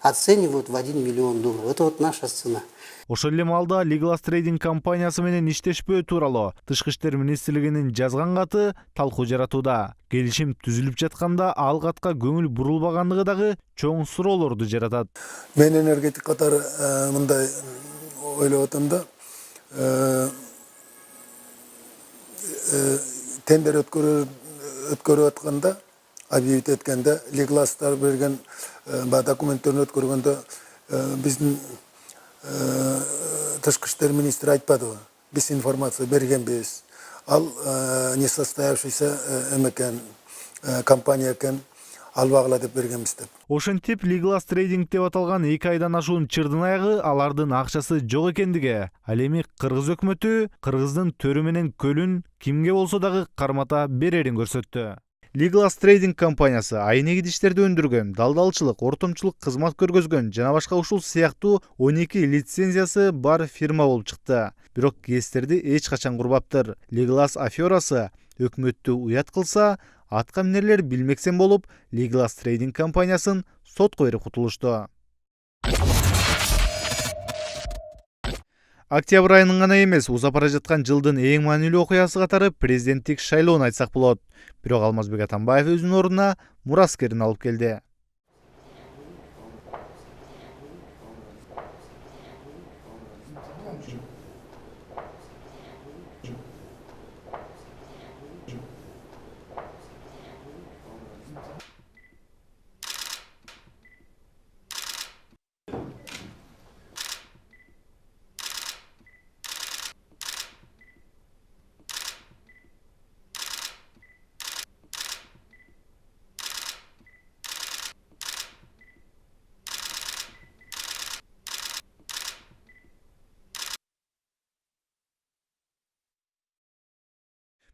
Speaker 15: оценивают в $1 миллион. Это вот наша цена.
Speaker 1: Ошол эле маалда Лиглас трейдинг компаниясы менен иштешпөө тууралуу Тышкы иштер министрлигинин жазган каты талкуу жаратууда. Келишим түзүлүп жатканда ал катка көңүл бурулбагандыгы дагы чоң суроолорду жаратат.
Speaker 23: Мен энергетик катары мындай ойлоп атам да, тендер өткөрүп атканда, объявить эткенде, Лигластар берген документтерин өткөргөндө биздин Тышкы иштер министри айтпадыбы? Биз информация бергенбиз. Ал несостоявшийся экен, компания экен, албагыла деп бергенбиз деп.
Speaker 1: Ошентип Лиглас трейдинг деп аталган 2 айдан ашуун чырдын аягы алардын акчасы жок экендиги. Ал эми Кыргыз өкмөтү Кыргыздын төрү менен көлүн кимге болсо дагы кармата берерин көрсөттү. Лиглас трейдинг компаниясы айнек идиштерди өндүргөн, далдалчылык, ортомчулук кызмат көргөзгөн жана башка ушул сыяктуу 12 лицензиясы бар фирма болуп чыкты. Бирок кестерди эч качан курбаптыр. Лиглас аферасы өкмөттү уят кылса, атка минерлер билмексен болуп, Лиглас трейдинг компаниясын сотко берип кутулушту. Октябрь айынын гана эмес, узап бара жаткан жылдын эң маанилүү окуясы катары президенттик шайлоону айтсак болот. Бирок Алмазбек Атамбаев өзүнүн ордуна мураскерин алып келди.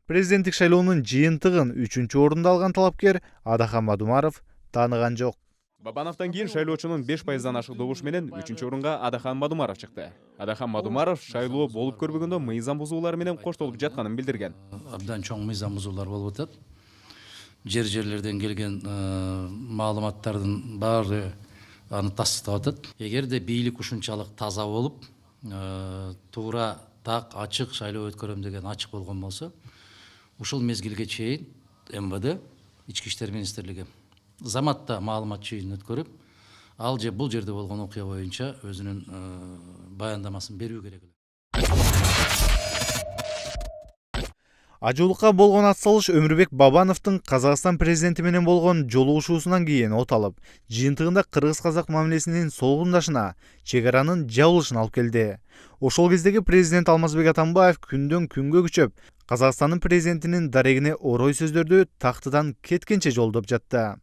Speaker 1: Президенттик шайлоонун жыйынтыгын 3-чү орунда алган талапкер Адахан Мадумаров тааныган жок.
Speaker 17: Бабановтан кийин шайлоочунун 5%дан ашык добуш менен 3-чү орунга Адахан Мадумаров чыкты. Адахан Мадумаров шайлоо болуп көрбөгөндө мыйзам бузуулар менен коштолуп жатканын билдирген.
Speaker 18: Абдан чоң мыйзам бузуулар болуп атат. Жерлерден келген маалыматтардын баары аны тастап атат. Эгерде бийлик ушунчалык таза болуп, туура так ачык шайлоо өткөрөм деген ачык болгон болсо, ушул мезгилге чейин МВД, Ички иштер министрлиги заматта маалымат жыйынын өткөрүп, ал же бул жерде болгон окуя боюнча өзүнүн баяндамасын берүү керек.
Speaker 1: Ажуулукка болгон атсалыш Өмүрбек Бабановдун Казакстан президенти менен болгон жолугушуусунан кийин от алып, жыйынтыгында кыргыз-казак мамилесинин солгундашына, чек аранын жабылышына алып келди. Ошол кездеги президент Алмазбек Атамбаев күндөн күнгө күчөп, Казакстандын президентинин дарегине орой сөздөрдү тактыдан кеткенче жолдоп жатты.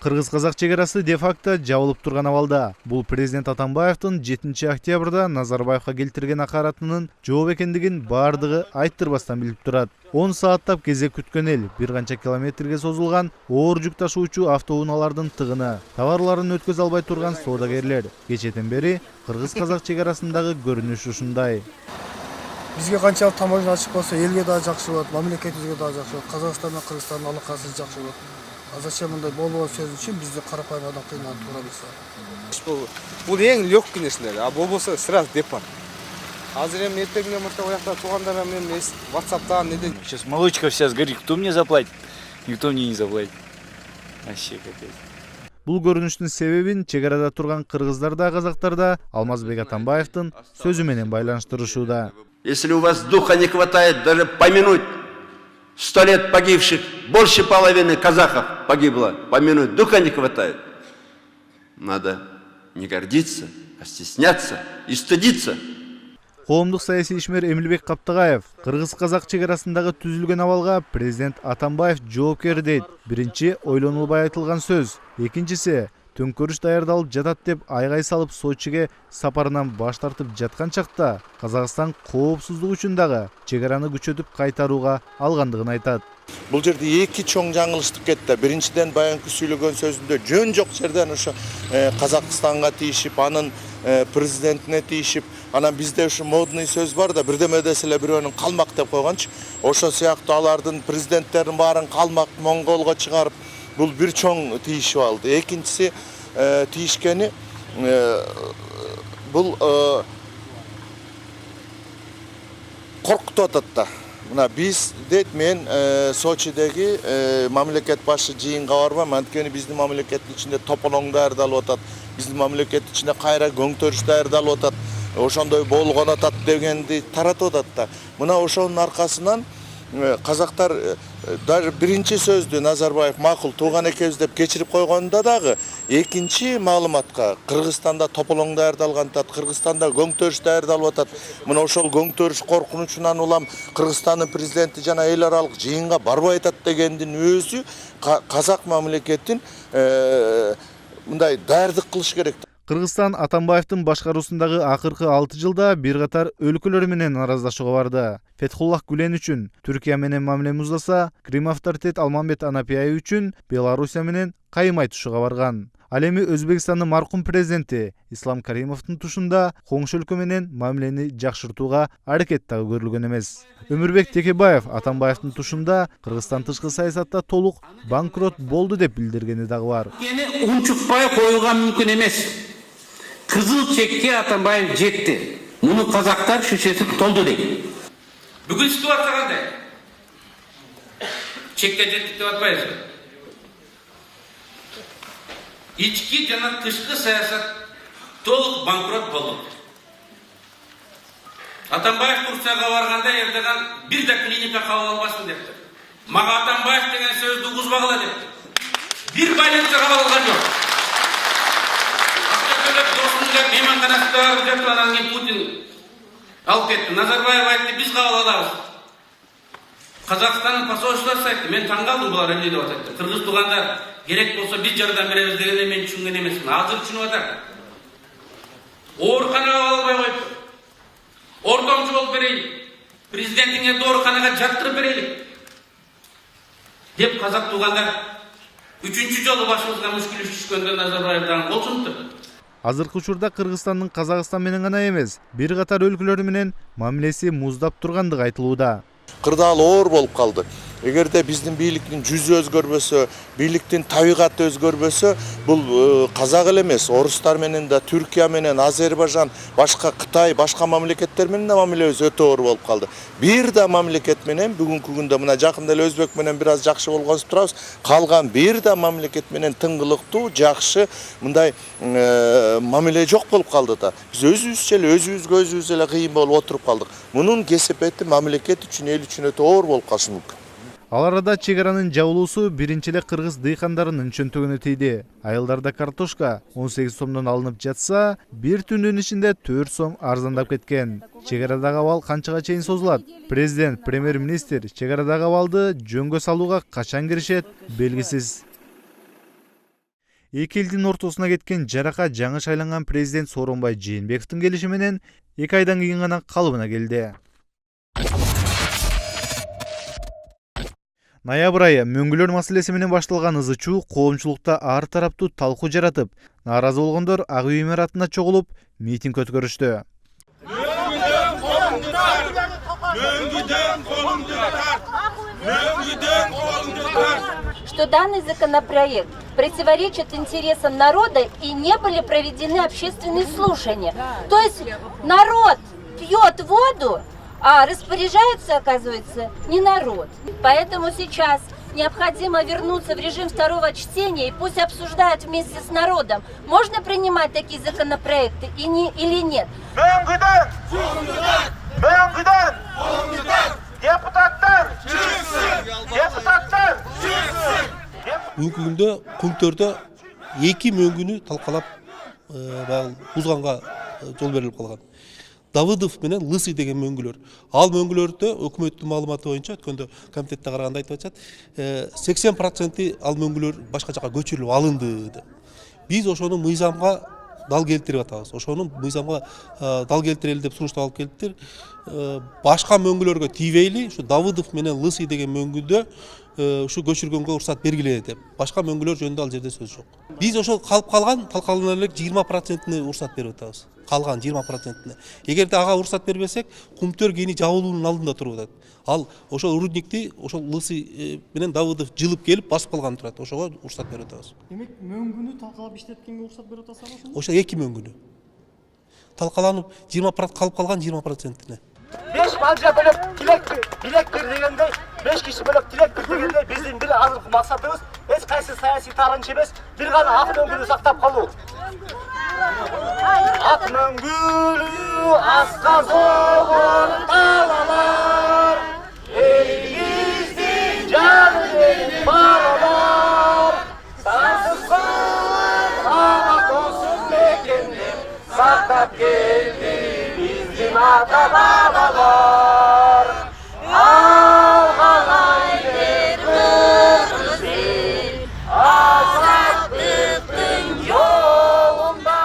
Speaker 1: Кыргыз-казак чек арасы де-факто жабылып турган абалда. Бул президент Атамбаевдин 7 октябрда Назарбаевга келтирген акаратынын жооп экендигин бардыгы айттырбастан билип турат. 10 сааттап кезек күткөн эл бир канча километрге созулган оор жүк ташуучу автоунаалардын тыгыны, товарларын өткөзө албай турган соодагерлер. Кечеден бери кыргыз-казак чек арасындагы көрүнүш ушундай.
Speaker 3: Бизге канчалык тамоожа ачык болсо, элге да жакшы болот, мамлекетибизге да жакшы болот, Казакстан менен Кыргызстандын алакасы жакшы болот. А зачем мындай болбогон сөз үчүн бизди карапайым адам кыйналып тура билсе.
Speaker 4: Бул эң легкий нерселер, а болбосо сразу депорт. Азыр эми эртең менен оякта туугандар менен WhatsApp'тан неден.
Speaker 11: Сейчас молочка сейчас горит, кто мне заплатит? Никто мне не заплатит. Вообще капец.
Speaker 1: Бул көрүнүштүн себебин чек арада турган кыргыздар да казактар да Алмазбек Атамбаевдин сөзү менен байланыштырышууда.
Speaker 16: Если у вас духа не хватает даже помянуть 100 лет погибших, больше половины казахов погибло, помянуть духа не хватает. Надо не гордиться, а стесняться и стыдиться.
Speaker 1: Коомдук саясий ишмер Эмилбек Каптыгаев кыргыз-казак чек арасындагы түзүлгөн абалга президент Атамбаев жоопкер дейт. Биринчи ойлонулбай айтылган сөз, экинчиси төңкөрүш даярдалып жатат деп айгай салып Сочиге сапарынан баш тартып жаткан чакта Казакстан коопсуздук үчүн дагы чек араны күчөтүп кайтарууга алгандыгын айтат.
Speaker 23: Бул жерде эки чоң жаңылыштык кетти. Биринчиден баягы сүйлөгөн сөзүндө жөн жок жерден ошо Казакстанга тийишип, анын президентине тийишип, анан бизде ушу модный сөз бар да, бирдеме деселе бирөөнүн калмак деп койгончу. Ошо сыяктуу алардын президенттерин баарын калмак Монголго чыгарып, бул бир чоң тийишип алды. Экинчиси тийишкени бул коркутуп атат да. Мына биз дейт, мен Сочидеги мамлекет башы жыйынга барбам, анткени биздин мамлекеттин ичинде тополоң даярдалып атат, биздин мамлекеттин ичинде кайра көңтөрүш даярдалып атат, ошондой болгон атат дегенди таратып атат да. Мына ошонун аркасынан казактар даже биринчи сөздү Назарбаев макул тууган экебиз деп кечирип койгондо дагы экинчи маалыматка Кыргызстанда тополоң даярдалган атат, Кыргызстанда көңтөрүш даярдалып атат. Мына ошол көңтөрүш коркунучунан улам Кыргызстандын президенти жана эл аралык жыйынга барбай атат дегендин өзү казак мамлекетин мындай даярдык кылыш керек.
Speaker 1: Кыргызстан Атамбаевдин башкаруусундагы акыркы 6 жылда бир катар өлкөлөр менен наразылашууга барды. Фетхуллах Гүлен үчүн Түркия менен мамиле муздаса, Крим авторитет Алмамбет Анапияев үчүн Белоруссия менен кайым айтышууга барган. Ал эми Өзбекстандын маркум президенти Ислам Каримовдун тушунда коңшу өлкө менен мамилени жакшыртууга аракет дагы көрүлгөн эмес. Өмүрбек Текебаев Атамбаевдин тушунда Кыргызстан тышкы саясатта толук банкрот болду деп билдиргени дагы бар.
Speaker 19: Унчукпай коюлган мүмкүн эмес. Кызыл чекке Атамбаев жетти. Муну казактар шишеси толду дейт.
Speaker 21: Бүгүн ситуация кандай? Чекке жеттик деп атпайбызбы? Ички жана тышкы саясат толук банкрот болду. Атамбаев Турцияга барганда Эрдоган бир да клиника кабыл албасын депти. Мага Атамбаев деген сөздү угузбагыла депти. Бир больница кабыл алган жок. Досунда мейманканасында барып жатып анан кийин Путин алып кетти. Назарбаев айтты, биз кабыл алабыз. Казакстандын посольствосу айтты, мен таң калдым булар эмне деп атат. Кыргыз туугандар керек болсо биз жардам беребиз дегенде мен түшүнгөн эмесмин. Азыр түшүнүп атам. Ооруканага албай коюп, ортомчу болуп берейин, президентиңерди ооруканага жаттырып берели деп казак туугандар үчүнчү жолу башыбызга мушкул түшкөндө Назарбаевдан кол сунупту.
Speaker 1: Азыркы учурда Кыргызстандын Казакстан менен гана эмес, бир катар өлкөлөр менен мамилеси муздап тургандыгы айтылууда.
Speaker 23: Кырдаал оор болуп калды.
Speaker 7: эгерде биздин бийликтин жүзү өзгөрбөсө, бийликтин табигаты өзгөрбөсө, бул казак эле эмес, орустар менен да, Түркия менен, Азербайжан, башка Кытай, башка мамлекеттер менен да мамилебиз өтө оор болуп калды. Бир да мамлекет менен бүгүнкү күндө мына жакында эле Өзбек менен бир аз жакшы болгонсуп турабыз. Калган бир да мамлекет менен тыңгылыктуу, жакшы мындай мамиле жок болуп калды да. Биз өзүбүз эле кыйын болуп отуруп калдык. Мунун кесепети мамлекет үчүн, эл үчүн өтө оор болуп калышы мүмкүн.
Speaker 1: Ал арада чегаранын жабылуусу биринчи эле кыргыз дыйкандарынын чөнтөгүнө тийди. Айылдарда картошка 18 сомдон алынып жатса, бир түндүн ичинде 4 сом арзандап кеткен. Чегарадагы абал канчага чейин созулат? Президент, премьер-министр чегарадагы абалды жөнгө салууга качан киришет белгисиз. Эки элдин ортосуна кеткен жарака жаңы шайланган президент Сооронбай Жээнбековдун келиши менен 2 айдан кийин гана калыбына келди. Ноябрь айы мөңгүлөр маселеси менен башталган ызы-чуу коомчулукта ар тараптуу талкуу жаратып, нааразы болгондор Ак үй имаратына чогулуп, митинг өткөрүштү.
Speaker 8: Что данный законопроект противоречит интересам народа и не были проведены общественные слушания. То есть народ пьет воду, а распоряжается, оказывается, не народ. Поэтому сейчас необходимо вернуться в режим второго чтения и пусть обсуждают вместе с народом, можно принимать такие законопроекты или нет.
Speaker 22: Бүгүнкү күндө Кумтөрдө 2 мөңгүнү талкалап узганга жол берилип калган. Давыдов менен Лысый деген мөңгүлөр. Ал мөңгүлөрдө өкмөттүн маалыматы боюнча өткөндө комитетте караганда айтып атышат, 80% ал мөңгүлөр башка жака көчүрүлүп алынды. Биз ошону мыйзамга дал келтирип атабыз. Ошону мыйзамга дал келтирели деп сунуштап алып келиптир. Башка мөңгүлөргө тийбейли, ушу Давыдов менен Лысый деген мөңгүдө ушу көчүргөнгө уруксат бергиле деп. Башка мөңгүлөр жөнүндө ал жерде сөз жок. Биз ошол калып калган талкалана элек 20%-ны уруксат берип атабыз. Калган 20%-ны. Эгерде ага уруксат бербесек, Кумтөр кийини жабылуунун алдында туруп атат. Ал ошол рудникти ошол Лысый менен Давыдов жылып келип басып калган турат. Ошого уруксат берип атабыз.
Speaker 24: Демек, мөңгүнү талкалап иштеткенге уруксат берип атасызбы ошондо?
Speaker 22: Ошо 2 мөңгүнү. Талкаланып 20% калып калган 20%-ны.
Speaker 25: 5 балжа бөлөп билек бер дегендей, 5 киши бөлөп тилек бер дегендей биздин бир азыркы максатыбыз эч кайсы саясий таарынча эмес, бир гана ак мөңгүнү сактап калуу. Ак мөңгүнү асказогон талалар, элибиздин жанын баралар, сансызсан ага тосун мекендеп сактап келди биздин ата-бабалар. Ал калай бер кыргыз эл азаттыктын жолунда.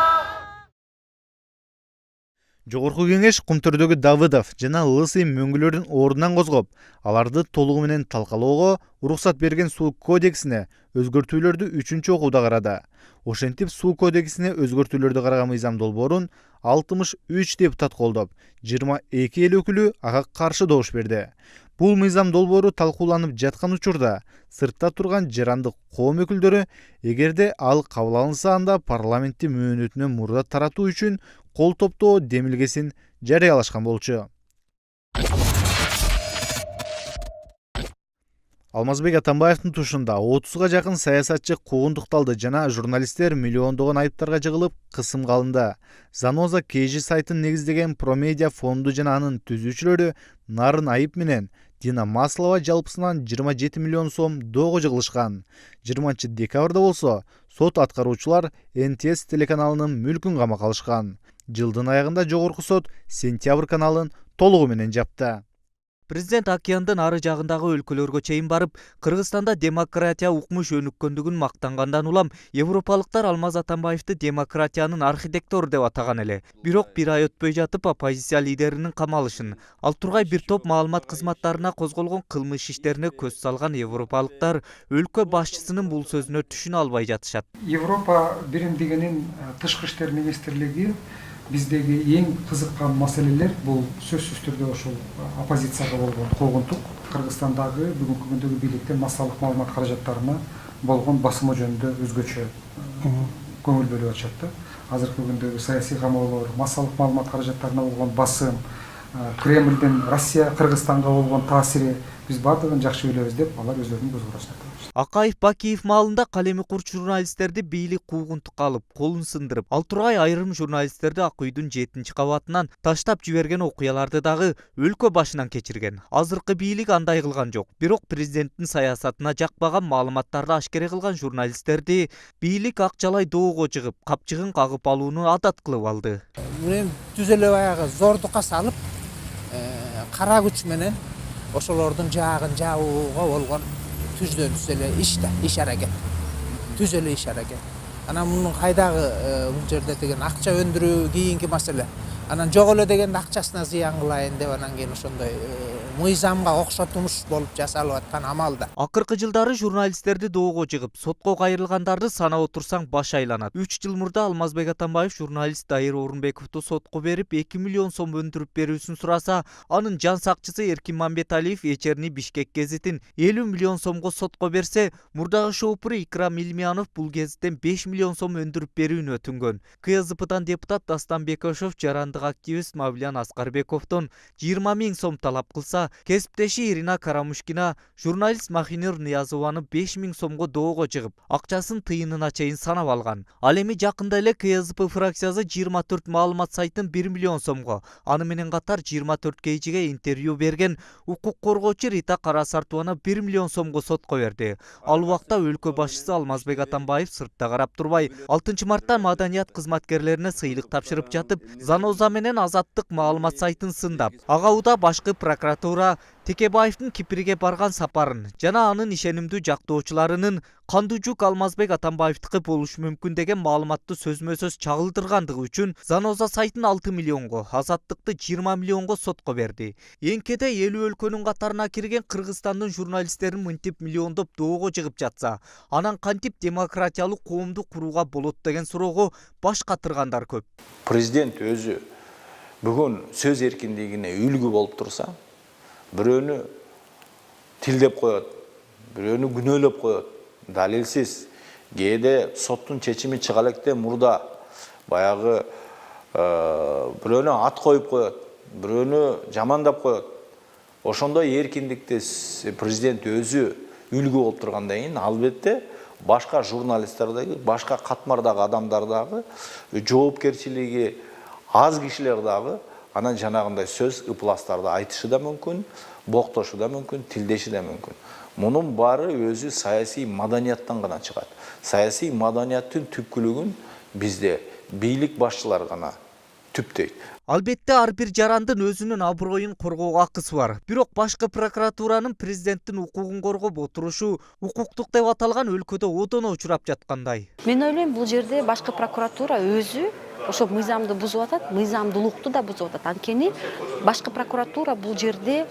Speaker 1: Жогорку кеңеш Кумтөрдөгү Давыдов жана Лысый мөңгүлөрдүн ордунан козгоп, аларды толугу менен талкалоого уруксат берген суу кодексине өзгөртүүлөрдү 3-чү окууда карады. Ошентип суу кодексине өзгөртүүлөрдү караган мыйзам долбоорун 63 депутат колдоп, 22 эл өкүлү ага каршы добуш берди. Бул мыйзам долбоору талкууланып жаткан учурда сыртта турган жарандык коом өкүлдөрү эгерде ал кабыл алынса анда парламенттин мөөнөтүнөн мурда таратуу үчүн кол топтоо демилгесин жарыялашкан болчу. Алмазбек Атамбаевдин тушунда 30га жакын саясатчы куугунтукталды жана журналисттер миллиондогон айыптарга жыгылып кысымга алынды. Заноза KG сайтын негиздеген Промедиа фонду жана анын түзүүчүлөрү Нарын Айып менен Дина Маслова жалпысынан 27 миллион сом доого жыгылышкан. 20 декабрда болсо сот аткаруучулар НТС телеканалынын мүлкүн камакка алышкан. Жылдын аягында жогорку сот Сентябрь каналын толугу менен жапты.
Speaker 26: Президент океандын ары жагындагы өлкөлөргө чейин барып, Кыргызстанда демократия укмуш өнүккөндүгүн мактангандан улам, европалыктар Алмаз Атамбаевди демократиянын архитектору деп атаган эле. Бирок бир ай өтпөй жатып оппозиция лидеринин камалышын, ал тургай бир топ маалымат кызматтарына козголгон кылмыш иштерине көз салган европалыктар өлкө башчысынын бул сөзүнө түшүнө албай жатышат.
Speaker 27: Европа биримдигинин тышкы иштер министрлиги
Speaker 24: биздеги эң кызыккан маселелер бул сөзсүз түрдө ошол оппозицияга болгон куугунтук, Кыргызстандагы бүгүнкү күндөгү бийликтин массалык маалымат каражаттарына болгон басымы жөнүндө өзгөчө көңүл бөлүп атышат да. Азыркы күндөгү саясий камоолор, массалык маалымат каражаттарына болгон басым, Кремлдин Россия Кыргызстанга болгон таасири биз баардыгын жакшы билебиз деп алар өздөрүнүн көз карашын айтышат.
Speaker 26: Акаев Бакиев маалында калеми курч журналисттерди бийлик куугунтукка алып, колун сындырып, ал тургай айрым журналисттерди Ак үйдүн 7-чи кабатынан таштап жиберген окуяларды дагы өлкө башынан кечирген. Азыркы бийлик андай кылган жок. Бирок президенттин саясатына жакпаган маалыматтарды ашкере кылган журналисттерди бийлик ак жалай доого жыгып, капчыгын кагып алууну адат кылып алды.
Speaker 2: Мен түз эле баягы зордукка салып, кара күч менен ошолордун жаагын жабууга болгон түздөн түз эле иш аракет. Түз эле иш аракет. Анан мунун кайдагы бул жерде деген акча өндүрүү кийинки маселе. Анан жок эле дегенде акчасына зыян кылайын деп анан кийин ошондой мыйзамга окшотулуш болуп жасалып аткан амал да.
Speaker 26: Акыркы жылдары журналисттерди доого жыгып, сотко кайрылгандарды санап отурсаң баш айланат. 3 жыл мурда Алмазбек Атамбаев журналист Дайыр Орунбековду сотко берип 2 миллион сом өндүрүп берүүсүн сураса, анын жан сакчысы Эркин Мамбеталиев Вечерний Бишкек гезитин 50 миллион сомго сотко берсе, мурдагы шоупуру Икрам Илмиянов бул гезиттен 5 миллион сом өндүрүп берүүнү өтүнгөн. КСДПдан депутат Дастан Бекошев жарандык активист Мавлян Аскарбековдон 20 000 сом талап кылса, кесиптеши Ирина Карамушкина журналист Махинур Ниязованы 5 000 сомго доого жыгып, акчасын тыйынына чейин санап алган. Ал эми жакында эле КСДП фракциясы 24 маалымат сайтын 1 миллион сомго, аны менен катар 24 кейжиге интервью берген укук коргоочу Рита Карасартованы 1 миллион сомго сотко берди. Ал убакта өлкө башчысы Алмазбек Атамбаев сыртта карап турбай, 6 мартта маданият кызматкерлерине сыйлык тапшырып жатып, Заноза менен Азаттык маалымат сайтын сындап, ага уда башкы прокуратура Текебаевдин Кипрге барган сапарын жана анын ишенимдүү жактоочуларынын кандуу жүк Алмазбек Атамбаевдики болушу мүмкүн деген маалыматты сөзмө-сөз чагылдыргандыгы үчүн Заноза сайтын 6 миллионго, Азаттыкты 20 миллионго сотко берди. Эңкеде 50 өлкөнүн катарына кирген Кыргызстандын журналисттерин мынтип миллиондоп доого жыгып жатса, анан кантип демократиялык коомду курууга болот деген суроого баш катыргандар көп.
Speaker 5: Президент өзү бүгүн сөз эркиндигине үлгү болуп турса, бирөөнү тилдеп коет, бирөөнү күнөөлөп коет, далилсиз. Кээде соттун чечими чыга электе мурда баягы бирөөнү ат коюп коет, бирөөнү жамандап коет. Ошондой эркиндикти президент өзү үлгү болуп тургандан кийин, албетте башка журналисттер, башка катмардагы адамдар дагы, жоопкерчилиги аз кишилер дагы анан жанагындай сөз ыпластарды айтышы да мүмкүн, боктошу да мүмкүн, тилдеши да мүмкүн. Мунун баары өзү саясий маданияттан гана чыгат. Саясий маданияттын түпкүлүгүн бизде бийлик башчылар гана түптөйт.
Speaker 26: Албетте ар бир жарандын өзүнүн аброюн коргоого акысы бар. Бирок башкы прокуратуранын президенттин укугун коргоп отурушу укуктук деп аталган өлкөдө одоно учурап жаткандай.
Speaker 6: Мен ойлойм, бул жерде башкы прокуратура өзү ошо мыйзамды бузуп атат, мыйзамдуулукту да бузуп атат. Анткени башкы прокуратура бул жерде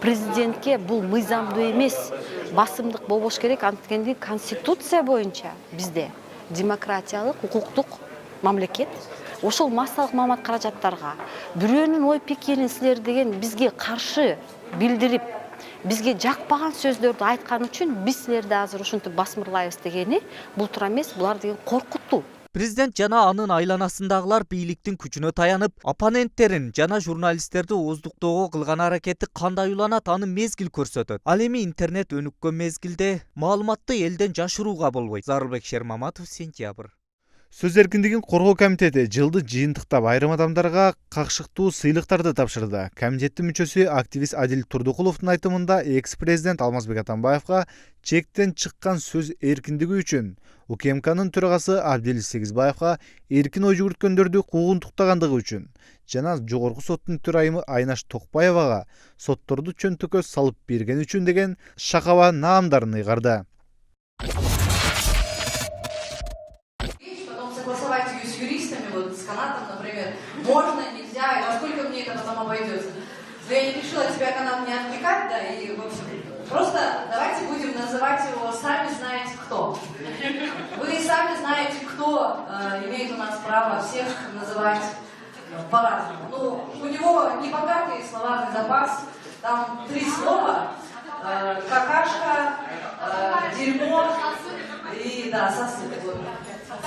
Speaker 6: президентке бул мыйзамдуу эмес, басымдык болбош керек. Анткени конституция боюнча бизде демократиялык, укуктук мамлекет. Ошол массалык маалымат каражаттарга бирөөнүн ой пикирин силер деген бизге каршы билдирип, бизге жакпаган сөздөрдү айткан үчүн биз силерди азыр ушинтип басмырлайбыз дегени бул туура эмес, булар деген коркуттуу.
Speaker 26: Президент жана анын айланасындагылар бийликтин күчүнө таянып, оппоненттерин жана журналисттерди ооздуктоого кылган аракети кандай уланат, аны мезгил көрсөтөт. Ал эми интернет өнүккөн мезгилде маалыматты элден жашырууга болбойт. Зарылбек Шермаматов, Сентябрь.
Speaker 1: Сөз эркиндигин коргоо комитети жылды жыйынтыктап айрым адамдарга какшыктуу сыйлыктарды тапшырды. Комитеттин мүчөсү активист Адил Турдукуловдун айтымында экс-президент Алмазбек Атамбаевга чектен чыккан сөз эркиндиги үчүн, УКМКнын төрагасы Абдил Сегизбаевга эркин ой жүгүрткөндөрдү куугунтуктагандыгы үчүн жана жогорку соттун төрайымы Айнаш Токпаевага сотторду чөнтөккө салып берген үчүн деген шакаба наамдарын ыйгарды.
Speaker 9: Согласовать ее с юристами, вот с канатом, например, можно, нельзя, и во сколько мне это потом обойдется. Но я не решила тебя канат не отвлекать, да, и, в общем, просто давайте будем называть его «Сами знаете кто». Вы сами знаете, кто имеет у нас право всех называть по-разному. Ну, у него небогатый словарный запас, там 3 слова, какашка, дерьмо и, да, сосуд. Вот.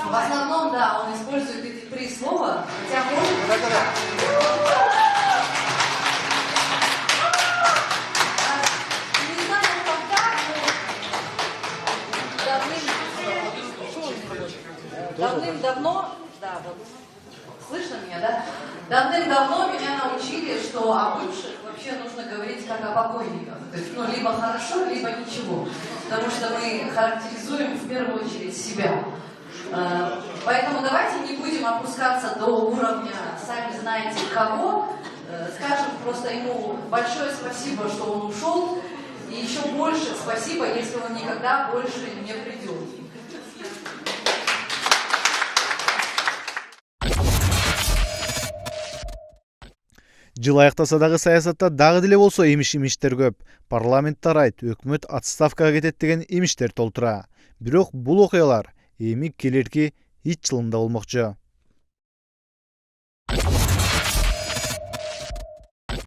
Speaker 9: В основном, да, он использует эти 3 слова, хотя может... Давным-давно, да, вот, слышно меня, да? Давным-давно меня научили, что о бывших вообще нужно говорить как о покойниках. То есть, ну, либо хорошо, либо ничего. Потому что мы характеризуем в первую очередь себя. Поэтому давайте не будем опускаться до уровня, сами знаете кого. Скажем просто ему большое спасибо, что он ушел. И еще больше спасибо, если он никогда больше не придет.
Speaker 1: Жыл аяктаса дагы саясатта дагы деле болсо имиштер көп. Парламент тарайт, өкмөт отставкага кетет деген имиштер толтура. Бирок бул окуялар эми келерки 3 жылында болмокчу.